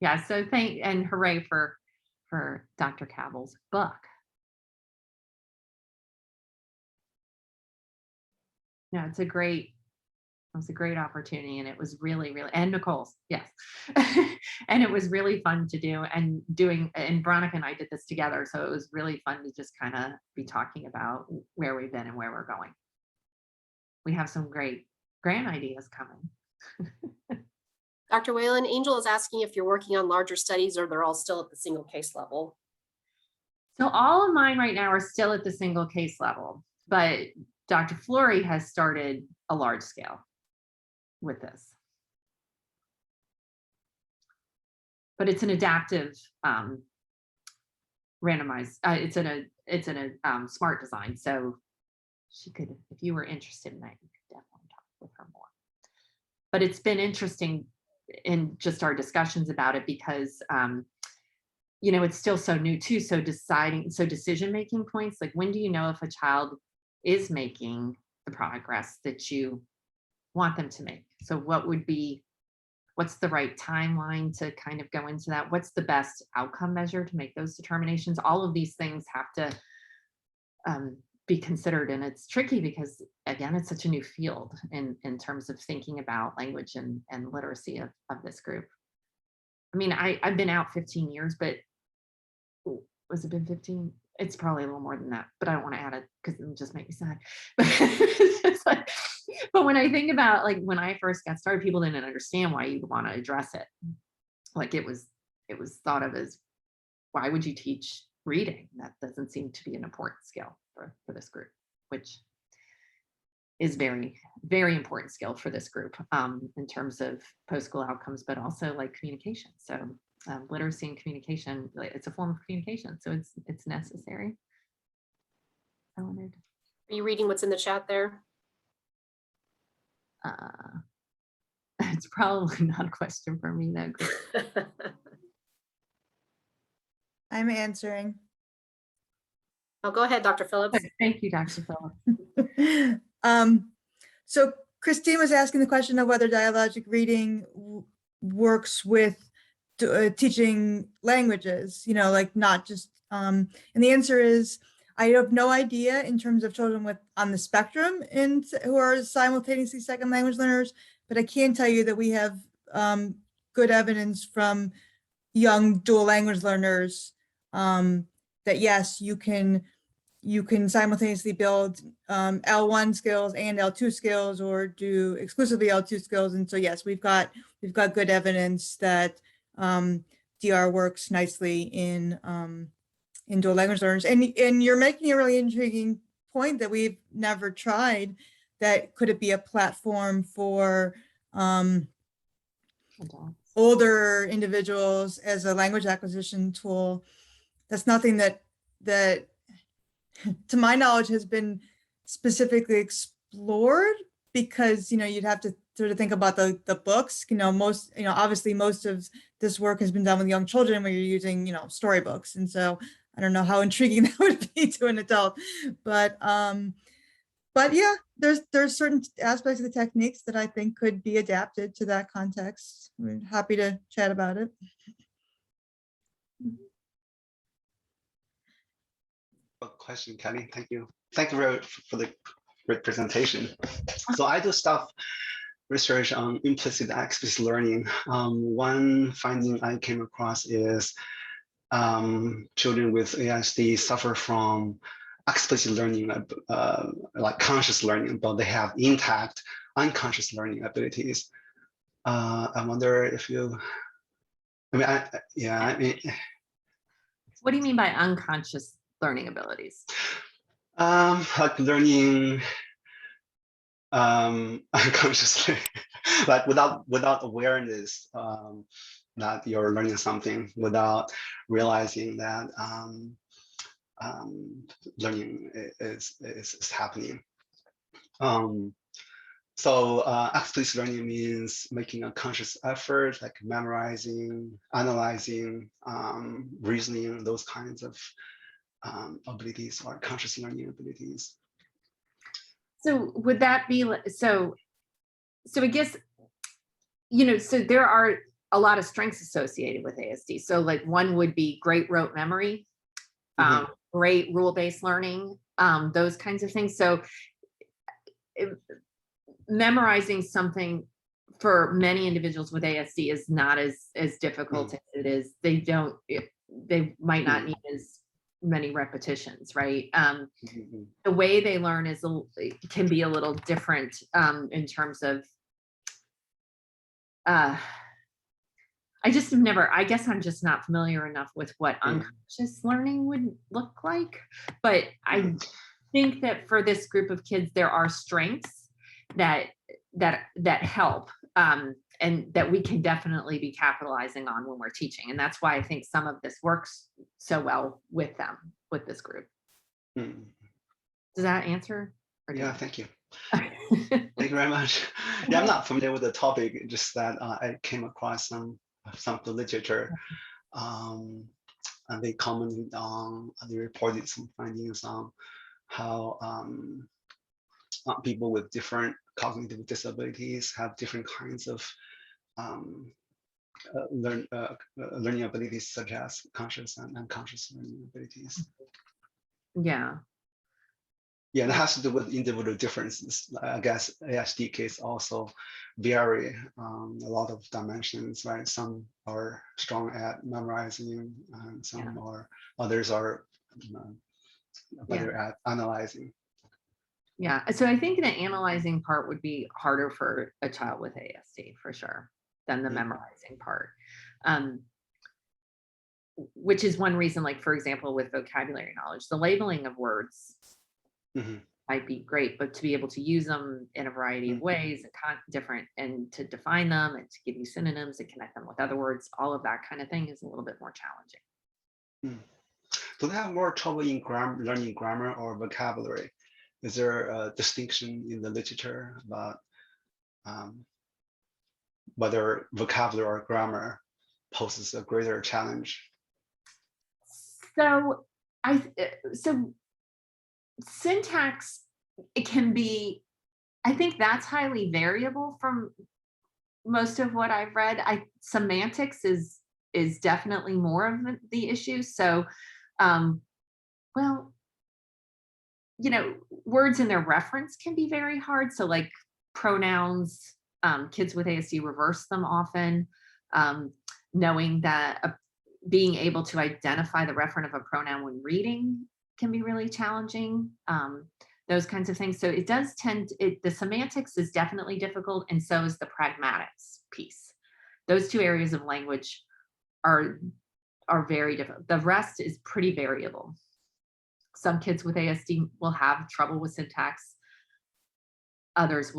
Yeah, so hooray for Dr. Cavill's book. Yeah, it was a great opportunity, and it was really, and Nicole's, yes. And it was really fun to do, and Veronica and I did this together. So it was really fun to just kind of be talking about where we've been and where we're going. We have some great grant ideas coming. Dr. Whalen, Angel is asking if you're working on larger studies or they're all still at the single case level. So all of mine right now are still at the single case level, but Dr. Flory has started a large scale with this. But it's an adaptive randomized, it's in a smart design. So she could, if you were interested in that, you could definitely talk with her more. But it's been interesting in just our discussions about it because it's still so new too. So decision-making points, like when do you know if a child is making the progress that you want them to make? So what's the right timeline to kind of go into that? What's the best outcome measure to make those determinations? All of these things have to be considered, and it's tricky because again, it's such a new field in terms of thinking about language and literacy of this group. I mean, I've been out 15 years, but was it been 15? It's probably a little more than that, but I don't want to add it because it'll just make me sad. But when I think about like when I first got started, people didn't understand why you'd want to address it. Like it was thought of as, why would you teach reading? That doesn't seem to be an important skill for this group, which is very, very important skill for this group in terms of post-school outcomes, but also like communication. So literacy and communication, it's a form of communication, so it's necessary. Are you reading what's in the chat there? It's probably not a question for me though. I'm answering. Oh, go ahead, Dr. Phillips. Thank you, Dr. Phillips. So Christine was asking the question of whether dialogic reading works with teaching languages, like not just, and the answer is, I have no idea in terms of children on the spectrum who are simultaneously second language learners, but I can tell you that we have good evidence from young dual language learners that yes, you can simultaneously build L1 skills and L2 skills, or do exclusively L2 skills. And so yes, we've got good evidence that DR works nicely in dual language learners. And you're making a really intriguing point that we've never tried. That could it be a platform for older individuals as a language acquisition tool? That's nothing that to my knowledge has been specifically explored, because you'd have to sort of think about the books. Obviously most of this work has been done with young children where you're using storybooks, and so I don't know how intriguing that would be to an adult, but yeah, there's certain aspects of the techniques that I think could be adapted to that context. We're happy to chat about it. Question, Kelly. Thank you. Thank you for the great presentation. So I do stuff research on implicit and explicit learning. One finding I came across is children with ASD suffer from explicit learning, like conscious learning, but they have intact unconscious learning abilities. I wonder if you, I mean, What do you mean by unconscious learning abilities? like learning unconsciously, like without awareness that you're learning something, without realizing that learning is happening. So explicit learning means making a conscious effort, like memorizing, analyzing, reasoning, those kinds of abilities or conscious learning abilities. So would that be so I guess, so there are a lot of strengths associated with ASD. So like one would be great rote memory, great rule-based learning, those kinds of things. So memorizing something for many individuals with ASD is not as difficult as it is. They might not need as many repetitions, right? The way they learn can be a little different in terms of I guess I'm just not familiar enough with what unconscious learning would look like. But I think that for this group of kids, there are strengths that help and that we can definitely be capitalizing on when we're teaching. And that's why I think some of this works so well with this group. Does that answer? Yeah, thank you. Thank you very much. Yeah, I'm not familiar with the topic, just that I came across some of the literature, and they commented on, they reported some findings on how people with different cognitive disabilities have different kinds of learning abilities, such as conscious and unconscious learning abilities. Yeah. Yeah, and it has to do with individual differences. I guess ASD kids also vary a lot of dimensions, right? Some are strong at memorizing, and some are, others are better at analyzing. Yeah, so I think the analyzing part would be harder for a child with ASD for sure than the memorizing part. Which is one reason, like, for example, with vocabulary knowledge, the labeling of words might be great, but to be able to use them in a variety of ways and to define them and to give you synonyms and connect them with other words, all of that kind of thing is a little bit more challenging. Do they have more trouble in learning grammar or vocabulary? Is there a distinction in the literature about whether vocabulary or grammar poses a greater challenge? So syntax, it can be, I think that's highly variable from most of what I've read. Semantics is definitely more of the issue. So, well, words in their reference can be very hard. So like pronouns, kids with ASD reverse them often. Knowing that being able to identify the referent of a pronoun when reading can be really challenging. Those kinds of things. So it does the semantics is definitely difficult, and so is the pragmatics piece. Those two areas of language are very different. The rest is pretty variable. Some kids with ASD will have trouble with syntax. Others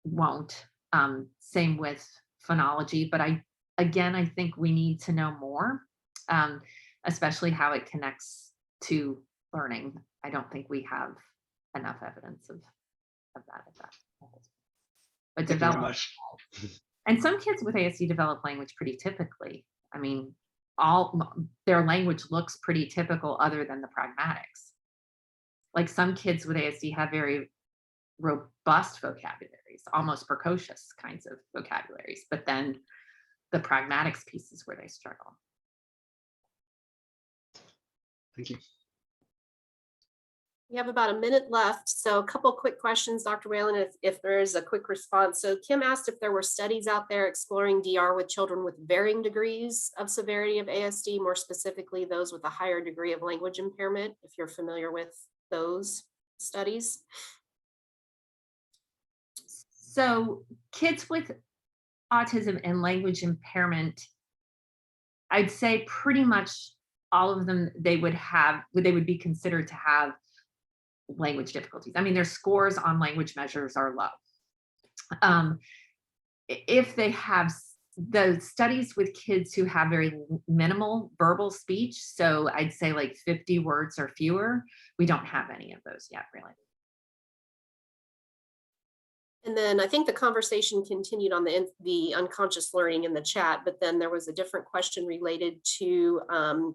won't. Same with phonology, but I think we need to know more, especially how it connects to learning. I don't think we have enough evidence of that at that. But develop, and some kids with ASD develop language pretty typically. I mean, their language looks pretty typical other than the pragmatics. Like some kids with ASD have very robust vocabularies, almost precocious kinds of vocabularies, but then the pragmatics piece is where they struggle. Thank you. We have about a minute left, so a couple quick questions, Dr. Whalen, if there is a quick response. So Kim asked if there were studies out there exploring DR with children with varying degrees of severity of ASD, more specifically those with a higher degree of language impairment, if you're familiar with those studies. So kids with autism and language impairment, I'd say pretty much all of them, they would be considered to have language difficulties. I mean, their scores on language measures are low. If they have the studies with kids who have very minimal verbal speech, so I'd say like 50 words or fewer, we don't have any of those yet, really. And then I think the conversation continued on the unconscious learning in the chat, but then there was a different question related to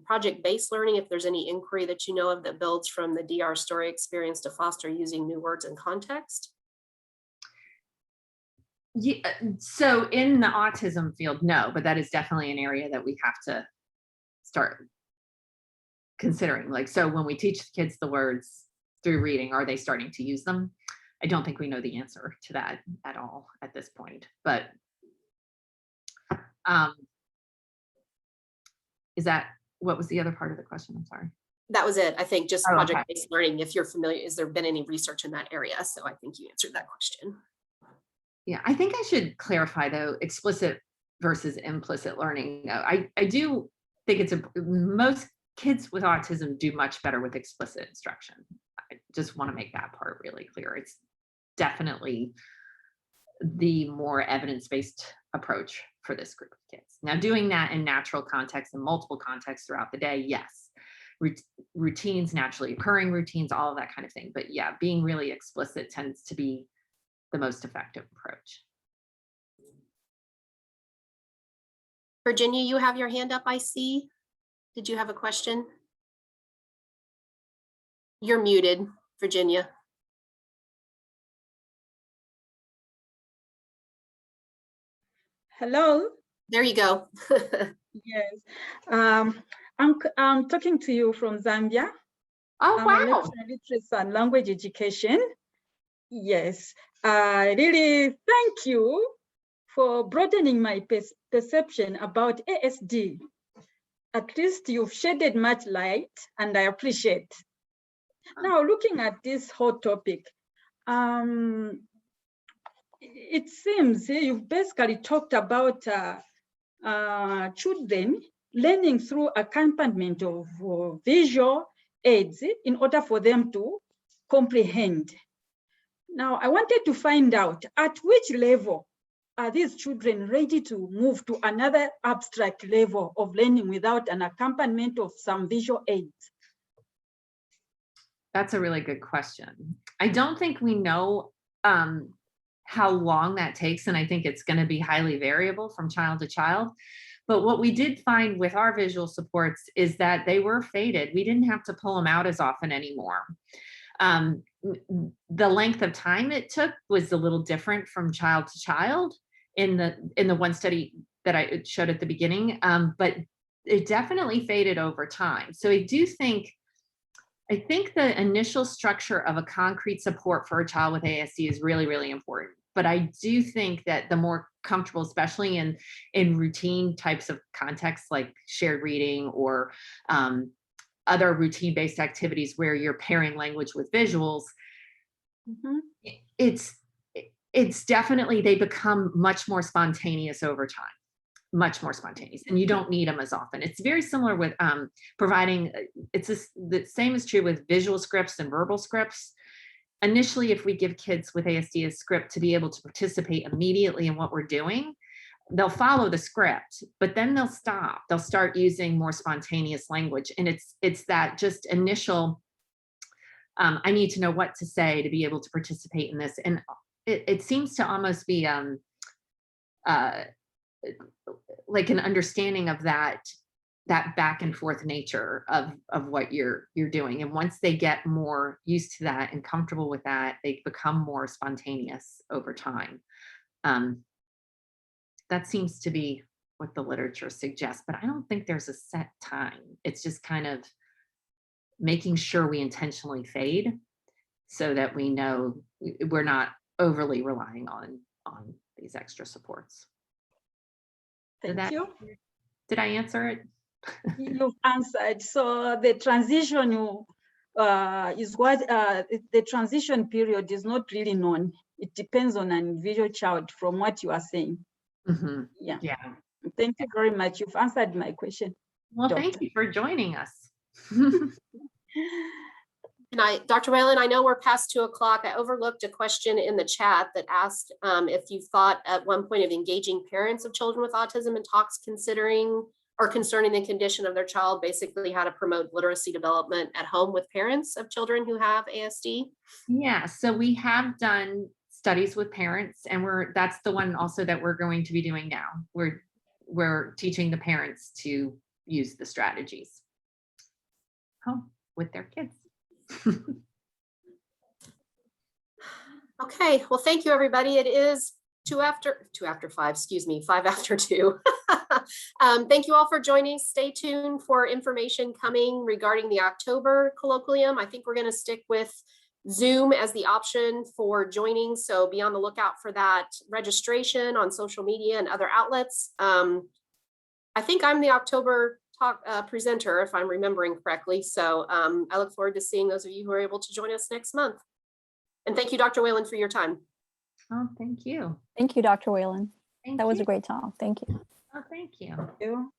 project-based learning, if there's any inquiry that you know of that builds from the DR story experience to foster using new words and context. Yeah, so in the autism field, no, but that is definitely an area that we have to start considering. Like, so when we teach kids the words through reading, are they starting to use them? I don't think we know the answer to that at all at this point, but is that, what was the other part of the question? I'm sorry. That was it. I think just Oh, okay. project-based learning, if you're familiar, has there been any research in that area? So I think you answered that question. Yeah, I think I should clarify though, explicit versus implicit learning. I do think most kids with autism do much better with explicit instruction. I just want to make that part really clear. It's definitely the more evidence-based approach for this group of kids. Now, doing that in natural context and multiple contexts throughout the day, yes. Routines, naturally occurring routines, all of that kind of thing. But yeah, being really explicit tends to be the most effective approach. Virginia, you have your hand up, I see. Did you have a question? You're muted, Virginia. Hello. There you go. Yes. I'm talking to you from Zambia. Oh, I'm a wow. lecturer in literacy and language education. Yes. I really thank you for broadening my perception about ASD. At least you've shedded much light, and I appreciate. Now, looking at this whole topic, it seems you've basically talked about children learning through accompaniment of visual aids in order for them to comprehend. Now, I wanted to find out at which level are these children ready to move to another abstract level of learning without an accompaniment of some visual aids? That's a really good question. I don't think we know how long that takes, and I think it's going to be highly variable from child to child. But what we did find with our visual supports is that they were faded. We didn't have to pull them out as often anymore. The length of time it took was a little different from child to child in the one study that I showed at the beginning, but it definitely faded over time. So I think the initial structure of a concrete support for a child with ASD is really, really important. But I do think that the more comfortable, especially in routine types of contexts like shared reading or other routine-based activities where you're pairing language with visuals, it's definitely, they become much more spontaneous over time. Much more spontaneous, and you don't need them as often. It's very similar with providing, the same is true with visual scripts and verbal scripts. Initially, if we give kids with ASD a script to be able to participate immediately in what we're doing, they'll follow the script, but then they'll stop. They'll start using more spontaneous language. And it's that just initial, I need to know what to say to be able to participate in this. And it seems to almost be like an understanding of that back and forth nature of what you're doing. And once they get more used to that and comfortable with that, they become more spontaneous over time. That seems to be what the literature suggests, but I don't think there's a set time. It's just kind of making sure we intentionally fade so that we know we're not overly relying on these extra supports. Thank you. Did I answer it? You've answered. So the transition is what the transition period is not really known. It depends on an individual child from what you are saying. Mhm. Yeah. Yeah. Thank you very much. You've answered my question. Well, thank Doctor. you for joining us. And Dr. Whalen, I know we're past 2 o'clock. I overlooked a question in the chat that asked if you thought at one point of engaging parents of children with autism in talks considering or concerning the condition of their child, basically how to promote literacy development at home with parents of children who have ASD. Yeah, so we have done studies with parents, and that's the one also that we're going to be doing now. We're teaching the parents to use the strategies home with their kids. Okay, well, thank you, everybody. It is 5 after 2. Thank you all for joining. Stay tuned for information coming regarding the October colloquium. I think we're going to stick with Zoom as the option for joining, so be on the lookout for that registration on social media and other outlets. I think I'm the October talk presenter, if I'm remembering correctly. So I look forward to seeing those of you who are able to join us next month. And thank you, Dr. Whalen, for your time. Oh, thank you. Thank you, Dr. Whalen. Thank That was you. a great talk. Thank you. Oh, thank you. Thank you.